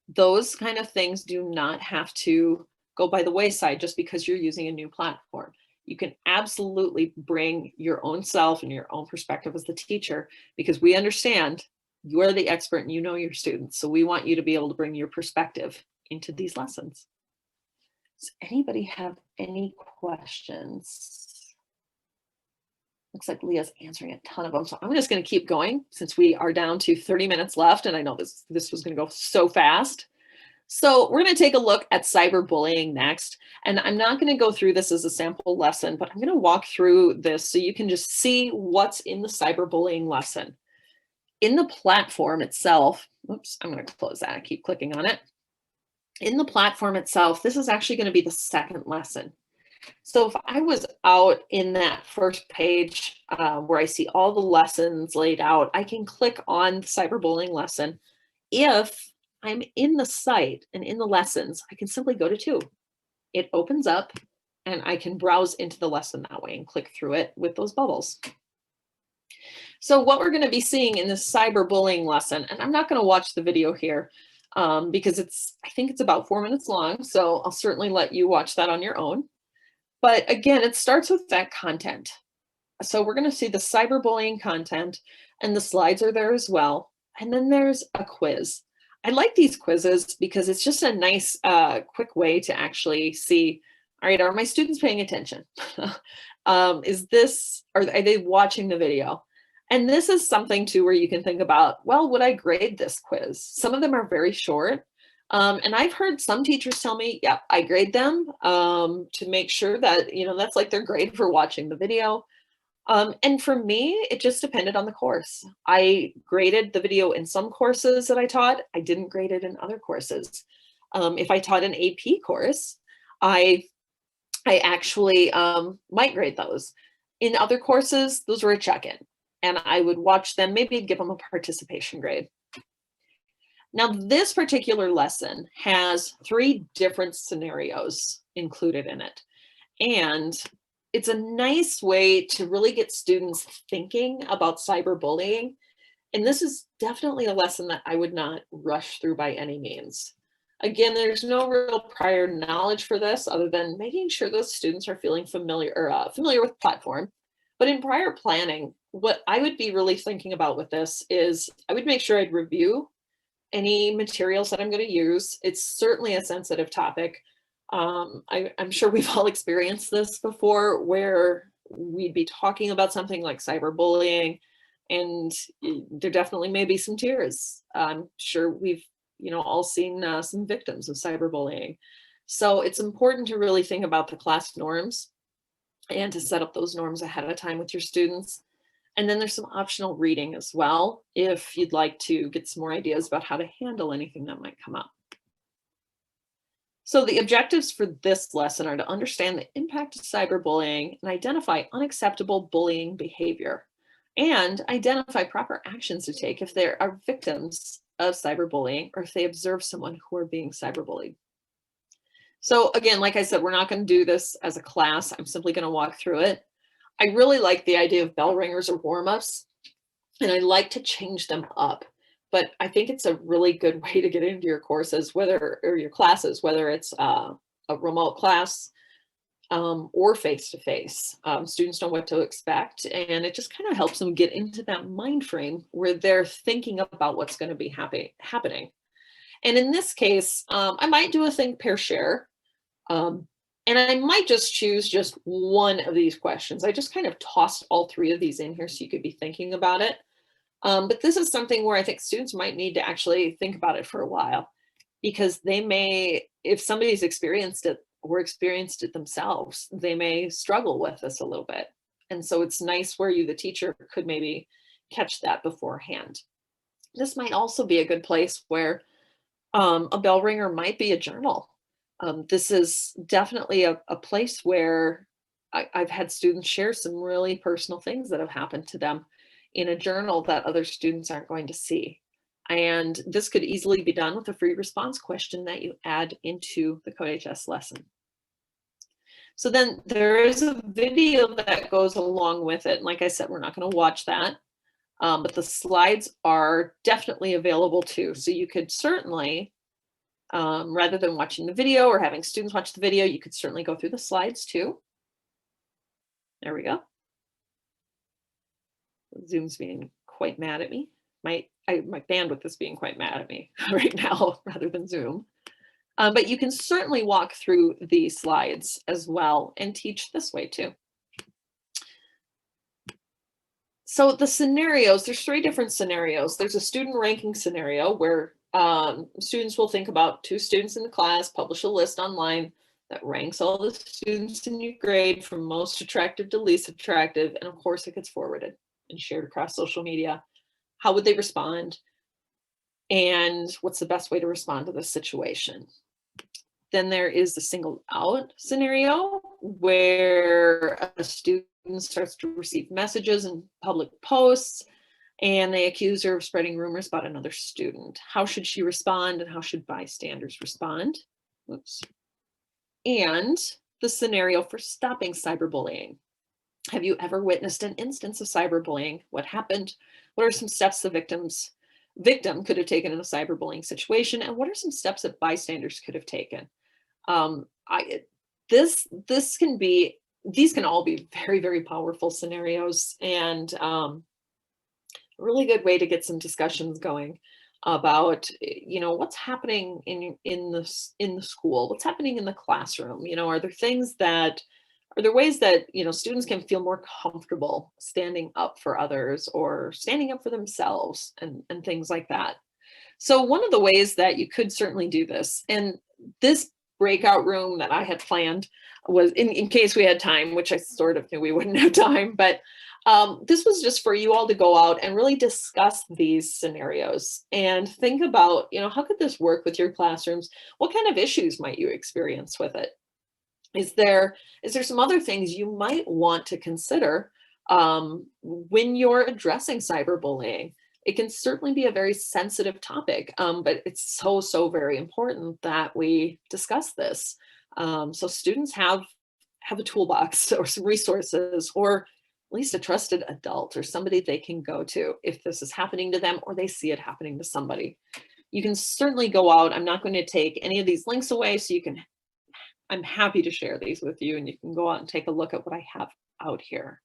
Those kind of things do not have to go by the wayside just because you're using a new platform. You can absolutely bring your own self and your own perspective as the teacher, because we understand you're the expert and you know your students. So we want you to be able to bring your perspective into these lessons. Does anybody have any questions? Looks like Leah's answering a ton of them. So I'm just going to keep going since we are down to 30 minutes left. And I know this was going to go so fast. So we're going to take a look at cyberbullying next. And I'm not going to go through this as a sample lesson, but I'm going to walk through this so you can just see what's in the cyberbullying lesson. In the platform itself, oops, I'm going to close that. I keep clicking on it. In the platform itself, this is actually going to be the second lesson. So if I was out in that first page where I see all the lessons laid out, I can click on the cyberbullying lesson. If I'm in the site and in the lessons, I can simply go to 2. It opens up and I can browse into the lesson that way and click through it with those bubbles. So what we're going to be seeing in this cyberbullying lesson, and I'm not going to watch the video here because I think it's about 4 minutes long. So I'll certainly let you watch that on your own. But again, it starts with that content. So we're going to see the cyberbullying content and the slides are there as well. And then there's a quiz. I like these quizzes because it's just a nice, quick way to actually see, all right, are my students paying attention? Are they watching the video? And this is something too where you can think about, well, would I grade this quiz? Some of them are very short. And I've heard some teachers tell me, yeah, I grade them to make sure that, that's like their grade for watching the video. And for me, it just depended on the course. I graded the video in some courses that I taught. I didn't grade it in other courses. If I taught an AP course, I actually might grade those. In other courses, those were a check-in. And I would watch them, maybe give them a participation grade. Now, this particular lesson has 3 different scenarios included in it. And it's a nice way to really get students thinking about cyberbullying. And this is definitely a lesson that I would not rush through by any means. Again, there's no real prior knowledge for this other than making sure those students are feeling familiar with the platform. But in prior planning, what I would be really thinking about with this is I would make sure I'd review any materials that I'm going to use. It's certainly a sensitive topic. I'm sure we've all experienced this before where we'd be talking about something like cyberbullying and there definitely may be some tears. I'm sure we've all seen some victims of cyberbullying. So it's important to really think about the class norms and to set up those norms ahead of time with your students. And then there's some optional reading as well, if you'd like to get some more ideas about how to handle anything that might come up. So the objectives for this lesson are to understand the impact of cyberbullying and identify unacceptable bullying behavior and identify proper actions to take if there are victims of cyberbullying or if they observe someone who are being cyberbullied. So again, like I said, we're not going to do this as a class. I'm simply going to walk through it. I really like the idea of bell ringers or warm-ups, and I like to change them up. But I think it's a really good way to get into your courses, or your classes, whether it's a remote class or face-to-face. Students know what to expect, and it just kind of helps them get into that mind frame where they're thinking about what's going to be happening. And in this case, I might do a think, pair, share. And I might just choose just one of these questions. I just kind of tossed all 3 of these in here so you could be thinking about it. But this is something where I think students might need to actually think about it for a while because they may, if somebody's experienced it or experienced it themselves, they may struggle with this a little bit. And so it's nice where you, the teacher, could maybe catch that beforehand. This might also be a good place where a bell ringer might be a journal. This is definitely a place where I've had students share some really personal things that have happened to them in a journal that other students aren't going to see. And this could easily be done with a free response question that you add into the CodeHS lesson. So then there is a video that goes along with it. And like I said, we're not going to watch that, but the slides are definitely available too. So you could certainly, rather than watching the video or having students watch the video, you could certainly go through the slides too. There we go. Zoom's being quite mad at me. My bandwidth is being quite mad at me right now rather than Zoom. But you can certainly walk through the slides as well and teach this way too. So the scenarios, there's 3 different scenarios. There's a student ranking scenario where students will think about 2 students in the class, publish a list online that ranks all the students in your grade from most attractive to least attractive. And of course, it gets forwarded and shared across social media. How would they respond? And what's the best way to respond to this situation? Then there is the singled out scenario where a student starts to receive messages and public posts, and they accuse her of spreading rumors about another student. How should she respond, and how should bystanders respond? Oops. And the scenario for stopping cyberbullying. Have you ever witnessed an instance of cyberbullying? What happened? What are some steps the victim could have taken in a cyberbullying situation? And what are some steps that bystanders could have taken? These can all be very, very powerful scenarios, and a really good way to get some discussions going about, what's happening in the school, what's happening in the classroom. Are there ways that students can feel more comfortable standing up for others or standing up for themselves and things like that. So one of the ways that you could certainly do this, and this breakout room that I had planned was in case we had time, which I sort of knew we wouldn't have time, but this was just for you all to go out and really discuss these scenarios and think about, how could this work with your classrooms? What kind of issues might you experience with it? Is there some other things you might want to consider when you're addressing cyberbullying? It can certainly be a very sensitive topic, but it's so very important that we discuss this. So students have a toolbox or some resources, or at least a trusted adult or somebody they can go to if this is happening to them or they see it happening to somebody. You can certainly go out. I'm not going to take any of these links away, so I'm happy to share these with you, and you can go out and take a look at what I have out here.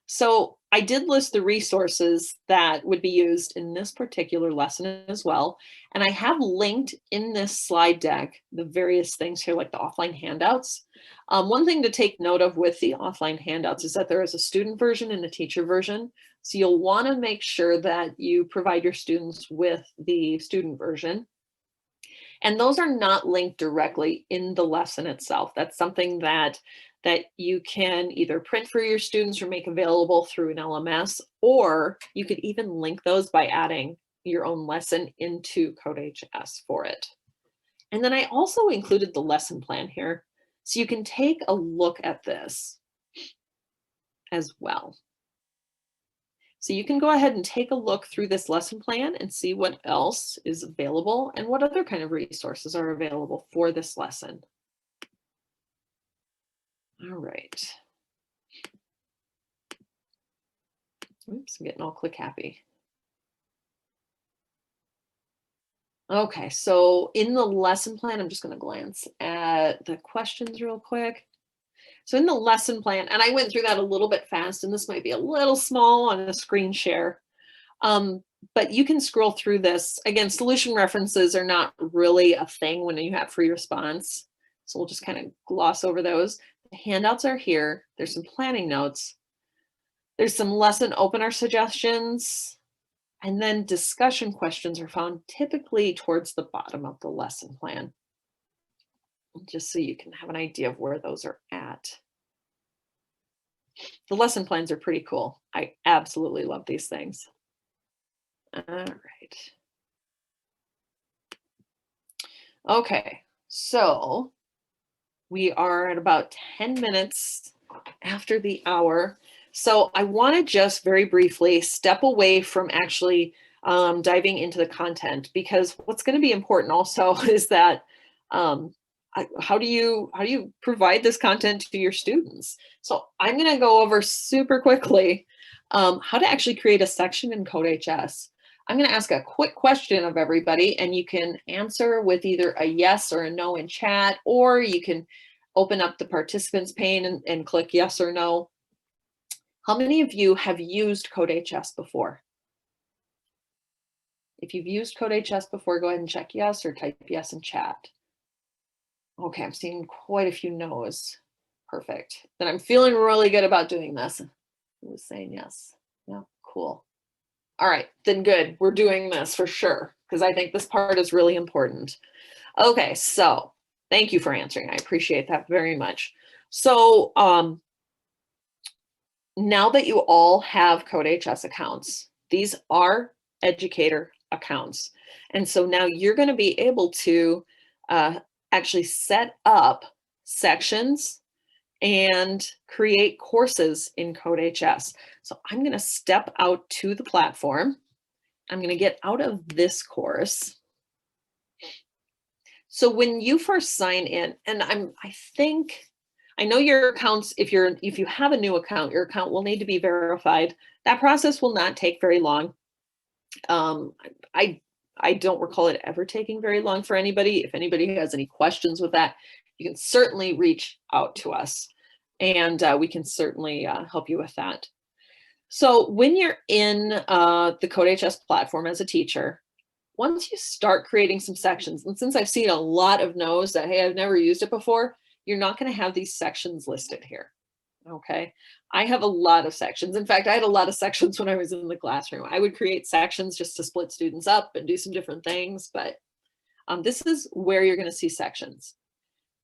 So I did list the resources that would be used in this particular lesson as well. And I have linked in this slide deck the various things here, like the offline handouts. One thing to take note of with the offline handouts is that there is a student version and a teacher version. So you'll want to make sure that you provide your students with the student version. And those are not linked directly in the lesson itself. That's something that you can either print for your students or make available through an LMS, or you could even link those by adding your own lesson into CodeHS for it. And then I also included the lesson plan here, so you can take a look at this as well. So you can go ahead and take a look through this lesson plan and see what else is available and what other kind of resources are available for this lesson. All right. Oops, I'm getting all click happy. Okay, so in the lesson plan, I'm just going to glance at the questions real quick. So in the lesson plan, and I went through that a little bit fast, and this might be a little small on a screen share, but you can scroll through this. Again, solution references are not really a thing when you have free response. So we'll just kind of gloss over those. The handouts are here. There's some planning notes. There's some lesson opener suggestions. And then discussion questions are found typically towards the bottom of the lesson plan, just so you can have an idea of where those are at. The lesson plans are pretty cool. I absolutely love these things. All right. Okay, so we are at about 10 minutes after the hour. So I want to just very briefly step away from actually diving into the content, because what's going to be important also is that how do you provide this content to your students? So I'm going to go over super quickly how to actually create a section in CodeHS. I'm going to ask a quick question of everybody, and you can answer with either a yes or a no in chat, or you can open up the participants pane and click yes or no. How many of you have used CodeHS before? If you've used CodeHS before, go ahead and check yes or type yes in chat. Okay, I'm seeing quite a few no's. Perfect. Then I'm feeling really good about doing this. Who was saying yes? Yeah, cool. All right, then good. We're doing this for sure, because I think this part is really important. Okay, so thank you for answering. I appreciate that very much. So now that you all have CodeHS accounts, these are educator accounts. And so now you're going to be able to actually set up sections and create courses in CodeHS. So I'm going to step out to the platform. I'm going to get out of this course. So when you first sign in, and I know your accounts, if you have a new account, your account will need to be verified. That process will not take very long. I don't recall it ever taking very long for anybody. If anybody has any questions with that, you can certainly reach out to us, and we can certainly help you with that. So when you're in the CodeHS platform as a teacher, once you start creating some sections, and since I've seen a lot of no's that, hey, I've never used it before, you're not going to have these sections listed here. Okay. I have a lot of sections. In fact, I had a lot of sections when I was in the classroom. I would create sections just to split students up and do some different things, but this is where you're going to see sections.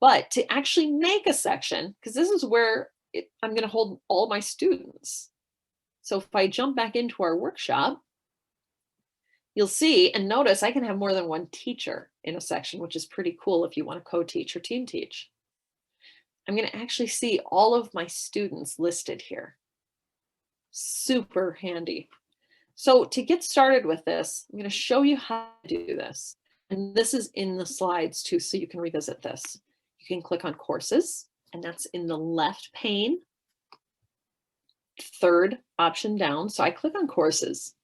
But to actually make a section, because this is where I'm going to hold all my students. So if I jump back into our workshop, you'll see and notice I can have more than one teacher in a section, which is pretty cool if you want to co-teach or team teach. I'm going to actually see all of my students listed here. Super handy. So to get started with this, I'm going to show you how to do this. And this is in the slides too, so you can revisit this. You can click on courses, and that's in the left pane, third option down. So I click on courses.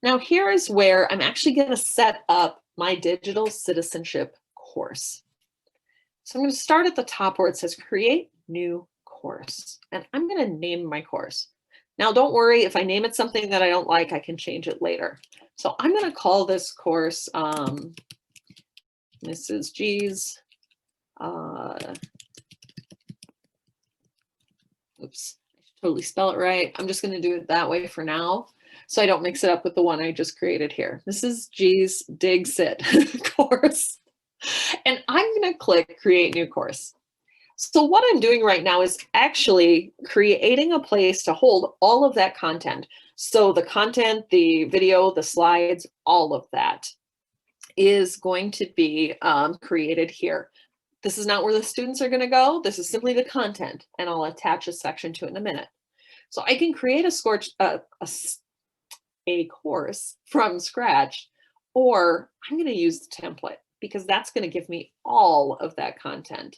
Now here is where I'm actually going to set up my digital citizenship course. So I'm going to start at the top where it says create new course, and I'm going to name my course. Now don't worry, if I name it something that I don't like, I can change it later. So I'm going to call this course Mrs. G's oops, I should totally spell it right. I'm just going to do it that way for now, so I don't mix it up with the one I just created here. Mrs. G's Dig Sit course. And I'm going to click create new course. So what I'm doing right now is actually creating a place to hold all of that content. So the content, the video, the slides, all of that is going to be created here. This is not where the students are going to go. This is simply the content, and I'll attach a section to it in a minute. So I can create a course from scratch, or I'm going to use the template because that's going to give me all of that content.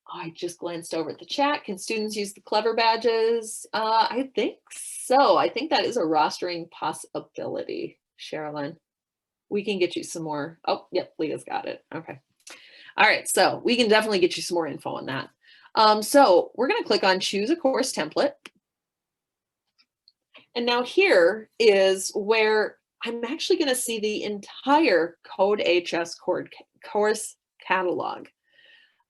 I just glanced over at the chat. Can students use the Clever badges? I think so. I think that is a rostering possibility, Sherilyn. We can get you some more. Oh, yep, Leah's got it. Okay. All right, so we can definitely get you some more info on that. So we're going to click on choose a course template. And now here is where I'm actually going to see the entire CodeHS course catalog.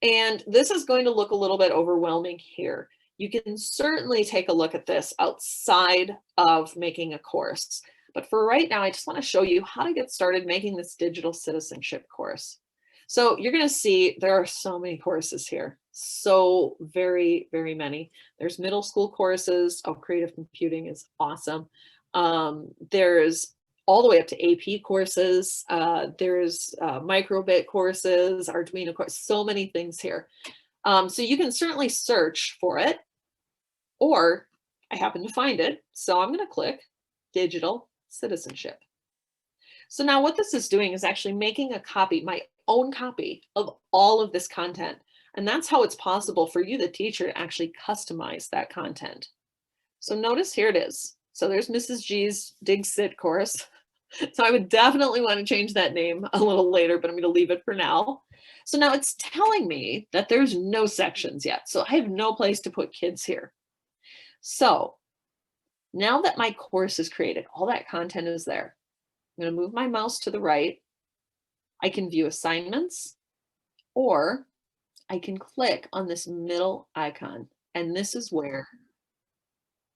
And this is going to look a little bit overwhelming here. You can certainly take a look at this outside of making a course. But for right now, I just want to show you how to get started making this digital citizenship course. So you're going to see there are so many courses here. So very, very many. There's middle school courses. Oh, creative computing is awesome. There's all the way up to AP courses. There's microbit courses, Arduino courses, so many things here. So you can certainly search for it, or I happen to find it. So I'm going to click digital citizenship. So now what this is doing is actually making a copy, my own copy of all of this content. And that's how it's possible for you, the teacher, to actually customize that content. So notice here it is. So there's Mrs. G's Dig Sit course. So I would definitely want to change that name a little later, but I'm going to leave it for now. So now it's telling me that there's no sections yet. So I have no place to put kids here. So now that my course is created, all that content is there. I'm going to move my mouse to the right. I can view assignments, or I can click on this middle icon. And this is where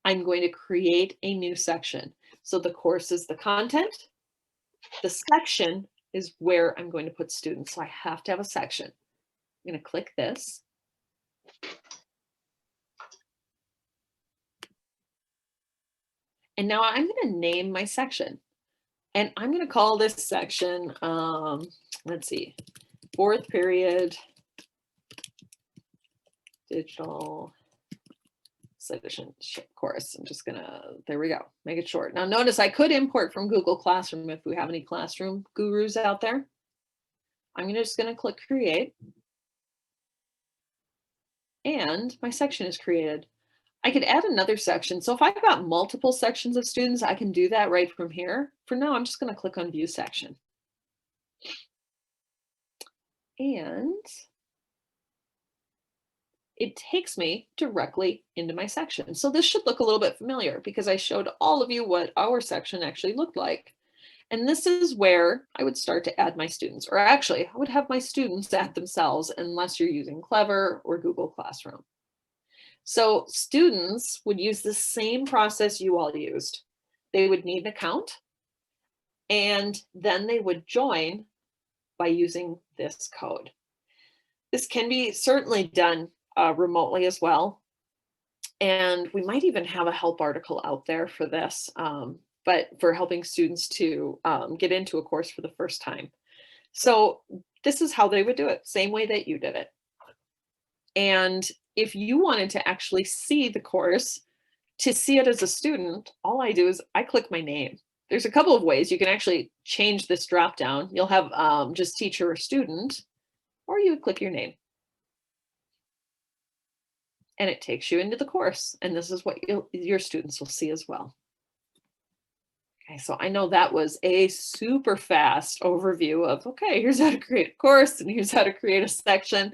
I'm going to create a new section. So the course is the content. The section is where I'm going to put students. So I have to have a section. I'm going to click this. And now I'm going to name my section. And I'm going to call this section, let's see, 4th period digital citizenship course. I'm just gonna, there we go, make it short. Now notice I could import from Google Classroom if we have any classroom gurus out there. I'm just gonna click create. And my section is created. I could add another section. So if I've got multiple sections of students, I can do that right from here. For now, I'm just gonna click on view section. And it takes me directly into my section. So this should look a little bit familiar because I showed all of you what our section actually looked like. And this is where I would start to add my students, or actually I would have my students add themselves unless you're using Clever or Google Classroom. So students would use the same process you all used. They would need an account and then they would join by using this code. This can be certainly done remotely as well. And we might even have a help article out there for this, but for helping students to get into a course for the first time. So this is how they would do it, same way that you did it. And if you wanted to actually see the course, to see it as a student, all I do is I click my name. There's a couple of ways you can actually change this drop down. You'll have just teacher or student, or you would click your name. And it takes you into the course. And this is what your students will see as well. Okay, so I know that was a super fast overview of, okay, here's how to create a course and here's how to create a section.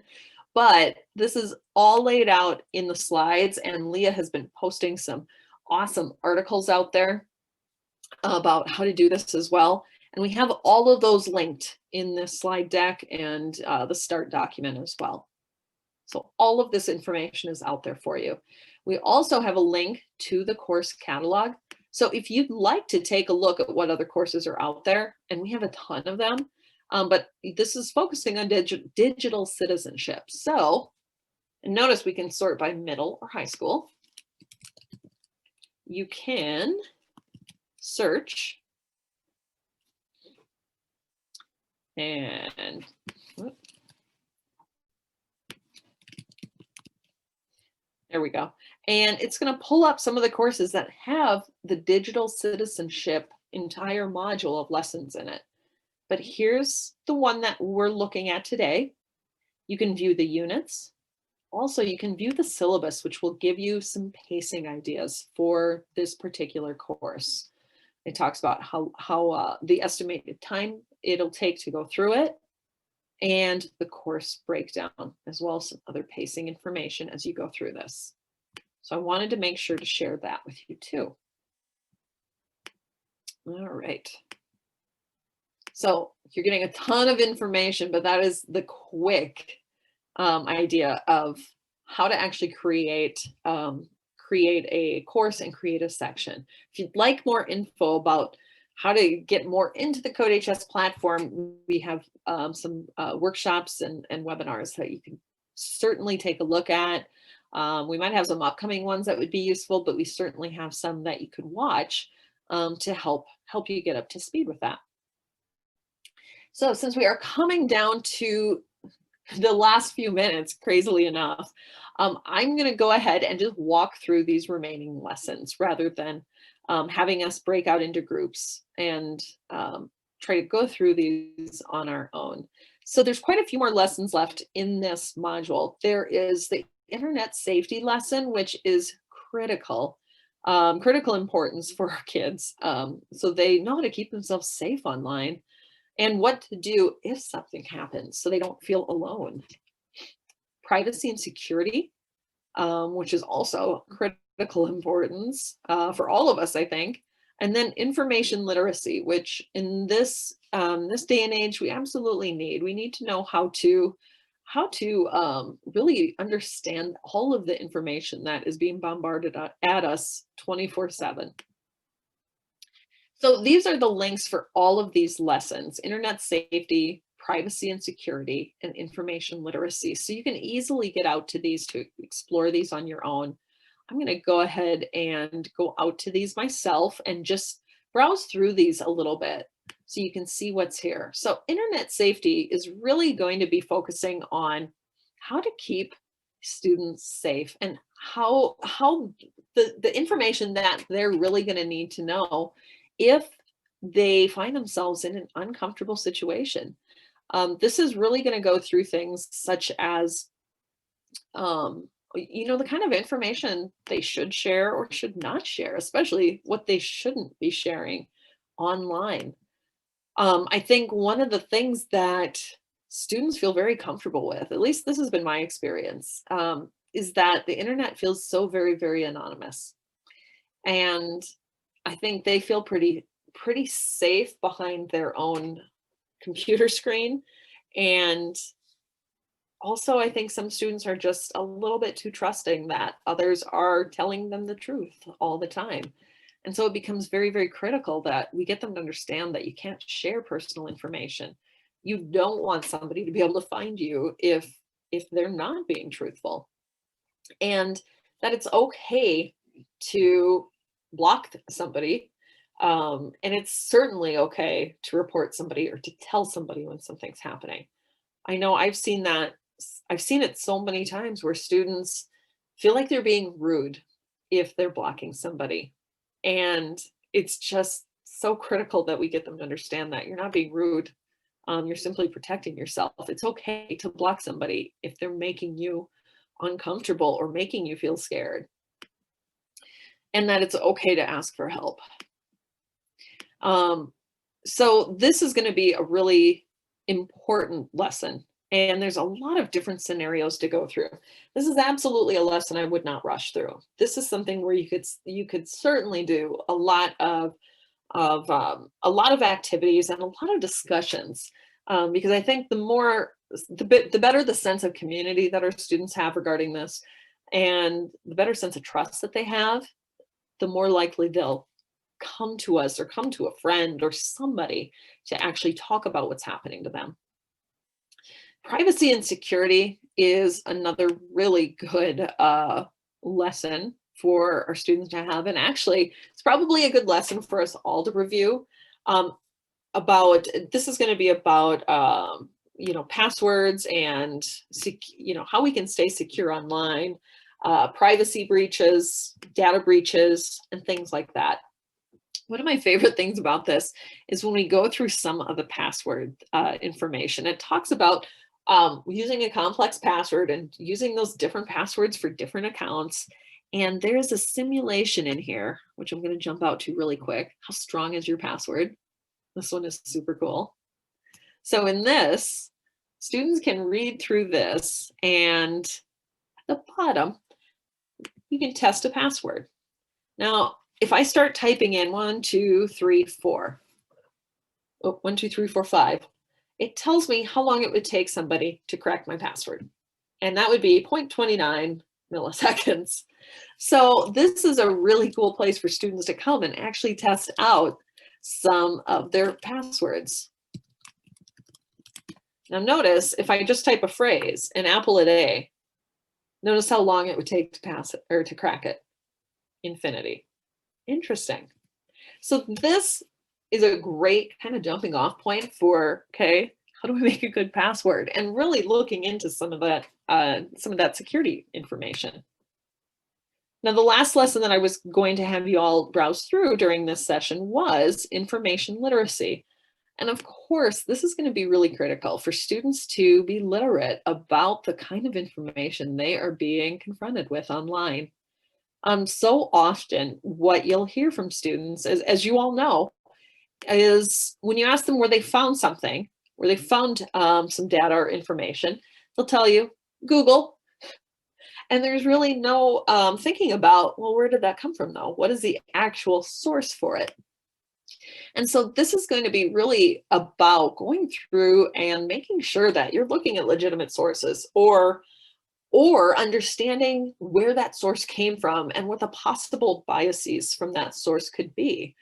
But this is all laid out in the slides, and Leah has been posting some awesome articles out there about how to do this as well. And we have all of those linked in this slide deck and the start document as well. So all of this information is out there for you. We also have a link to the course catalog. So if you'd like to take a look at what other courses are out there, and we have a ton of them, but this is focusing on digital citizenship. So, and notice we can sort by middle or high school. You can search and there we go. And it's going to pull up some of the courses that have the digital citizenship entire module of lessons in it. But here's the one that we're looking at today. You can view the units. Also, you can view the syllabus, which will give you some pacing ideas for this particular course. It talks about how the estimated time it'll take to go through it, and the course breakdown, as well as some other pacing information as you go through this. So I wanted to make sure to share that with you too. All right. So you're getting a ton of information, but that is the quick idea of how to actually create a course and create a section. If you'd like more info about how to get more into the CodeHS platform, we have some workshops and webinars that you can certainly take a look at. We might have some upcoming ones that would be useful, but we certainly have some that you could watch to help you get up to speed with that. So since we are coming down to the last few minutes, crazily enough, I'm going to go ahead and just walk through these remaining lessons rather than having us break out into groups and try to go through these on our own. So there's quite a few more lessons left in this module. There is the internet safety lesson, which is critical importance for our kids. So they know how to keep themselves safe online and what to do if something happens so they don't feel alone. Privacy and security, which is also critical importance for all of us, I think. And then information literacy, which in this this day and age we absolutely need. We need to know how to how to really understand all of the information that is being bombarded at us 24/7. So these are the links for all of these lessons: internet safety, privacy and security, and information literacy. So you can easily get out to these to explore these on your own. I'm going to go ahead and go out to these myself and just browse through these a little bit so you can see what's here. So internet safety is really going to be focusing on how to keep students safe and how the information that they're really going to need to know if they find themselves in an uncomfortable situation. This is really going to go through things such as, the kind of information they should share or should not share, especially what they shouldn't be sharing online. I think one of the things that students feel very comfortable with, at least this has been my experience, is that the internet feels so very, very anonymous. And I think they feel pretty safe behind their own computer screen. And also, I think some students are just a little bit too trusting that others are telling them the truth all the time. And so it becomes very, very critical that we get them to understand that you can't share personal information. You don't want somebody to be able to find you if they're not being truthful. And that it's okay to block somebody. And it's certainly okay to report somebody or to tell somebody when something's happening. I know I've seen it so many times where students feel like they're being rude if they're blocking somebody. And it's just so critical that we get them to understand that you're not being rude. You're simply protecting yourself. It's okay to block somebody if they're making you uncomfortable or making you feel scared. And that it's okay to ask for help. So this is going to be a really important lesson. And there's a lot of different scenarios to go through. This is absolutely a lesson I would not rush through. This is something where you could certainly do a lot of activities and a lot of discussions, because I think the better the sense of community that our students have regarding this, and the better sense of trust that they have, the more likely they'll come to us or come to a friend or somebody to actually talk about what's happening to them. Privacy and security is another really good lesson for our students to have. And actually, it's probably a good lesson for us all to review. This is going to be about, passwords and, how we can stay secure online, privacy breaches, data breaches, and things like that. One of my favorite things about this is when we go through some of the password information, it talks about using a complex password and using those different passwords for different accounts. And there's a simulation in here, which I'm going to jump out to really quick. How strong is your password? This one is super cool. So in this, students can read through this, and at the bottom, you can test a password. Now, if I start typing in 1, 2, 3, 4, 1, 2, 3, 4, 5, it tells me how long it would take somebody to crack my password. And that would be 0.29 milliseconds. So this is a really cool place for students to come and actually test out some of their passwords. Now notice, if I just type a phrase, an apple a day, notice how long it would take to pass it or to crack it. Infinity. Interesting. So this is a great kind of jumping off point for, okay, how do we make a good password? And really looking into some of that security information. Now, the last lesson that I was going to have you all browse through during this session was information literacy. And of course, this is going to be really critical for students to be literate about the kind of information they are being confronted with online. So often what you'll hear from students, as you all know, is when you ask them where they found something, where they found some data or information, they'll tell you, Google. And there's really no thinking about, well, where did that come from though? What is the actual source for it? And so this is going to be really about going through and making sure that you're looking at legitimate sources, or understanding where that source came from and what the possible biases from that source could be.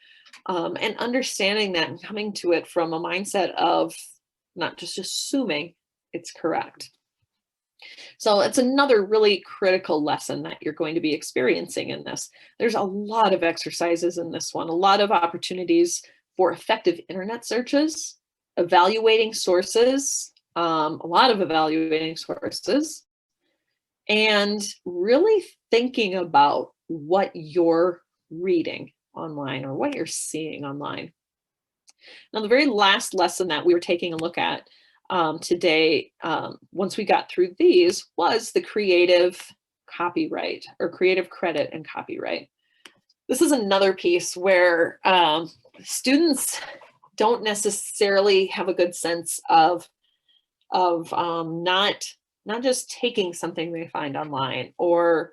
And understanding that and coming to it from a mindset of not just assuming it's correct. So it's another really critical lesson that you're going to be experiencing in this. There's a lot of exercises in this one, a lot of opportunities for effective internet searches, evaluating sources, a lot of evaluating sources, and really thinking about what you're reading online or what you're seeing online. Now, the very last lesson that we were taking a look at today, once we got through these, was the creative copyright, or creative credit and copyright. This is another piece where students don't necessarily have a good sense of not just taking something they find online, or,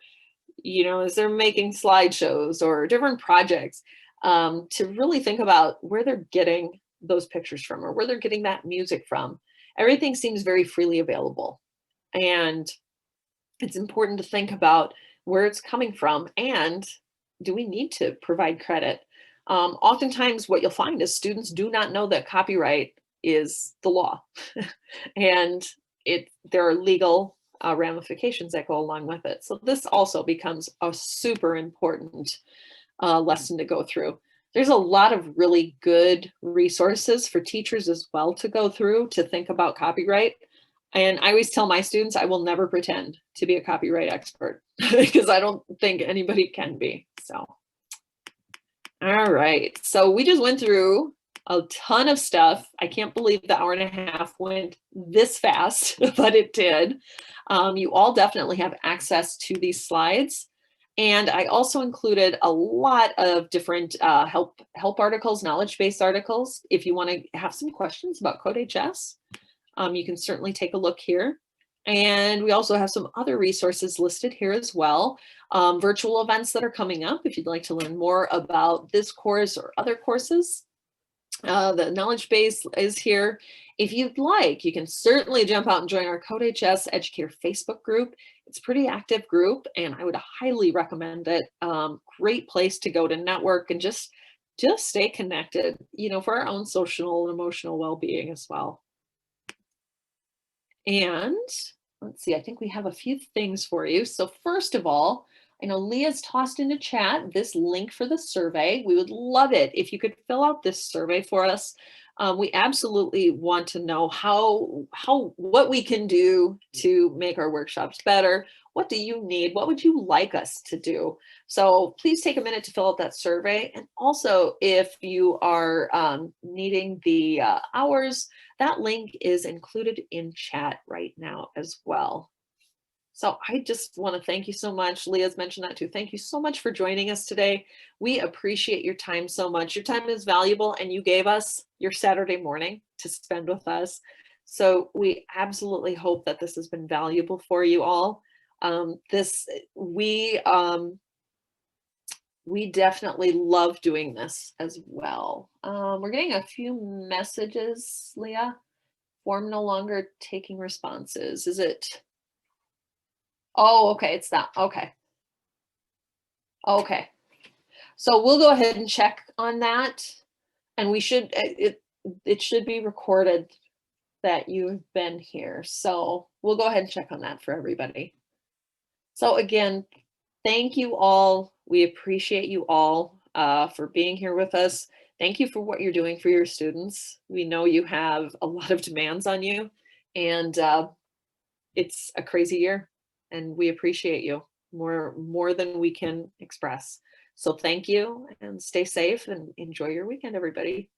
you know, as they're making slideshows or different projects, to really think about where they're getting those pictures from, or where they're getting that music from. Everything seems very freely available, and it's important to think about where it's coming from, and do we need to provide credit? Oftentimes what you'll find is students do not know that copyright is the law, and there are legal ramifications that go along with it. So this also becomes a super important lesson to go through. There's a lot of really good resources for teachers as well to go through to think about copyright. And I always tell my students, I will never pretend to be a copyright expert because I don't think anybody can be. So, all right. So we just went through a ton of stuff. I can't believe the hour and a half went this fast, but it did. You all definitely have access to these slides. And I also included a lot of different help articles, knowledge-based articles. If you want to have some questions about CodeHS, you can certainly take a look here. And we also have some other resources listed here as well. Virtual events that are coming up if you'd like to learn more about this course or other courses. The knowledge base is here. If you'd like, you can certainly jump out and join our CodeHS Educator Facebook group. It's a pretty active group, and I would highly recommend it. Great place to go to network and just stay connected, you know, for our own social and emotional well-being as well. And let's see, I think we have a few things for you. So first of all, I know Leah's tossed into chat this link for the survey. We would love it if you could fill out this survey for us. We absolutely want to know what we can do to make our workshops better. What do you need? What would you like us to do? So please take a minute to fill out that survey. And also, if you are needing the hours, that link is included in chat right now as well. So I just want to thank you so much. Leah's mentioned that too. Thank you so much for joining us today. We appreciate your time so much. Your time is valuable, and you gave us your Saturday morning to spend with us. So we absolutely hope that this has been valuable for you all. We definitely love doing this as well. We're getting a few messages, Leah. Form no longer taking responses. Is it? Oh, okay, it's that. Okay. Okay. So we'll go ahead and check on that. And we should, it should be recorded that you've been here. So we'll go ahead and check on that for everybody. So again, thank you all. We appreciate you all for being here with us. Thank you for what you're doing for your students. We know you have a lot of demands on you, and it's a crazy year. And we appreciate you more than we can express. So thank you, and stay safe and enjoy your weekend, everybody.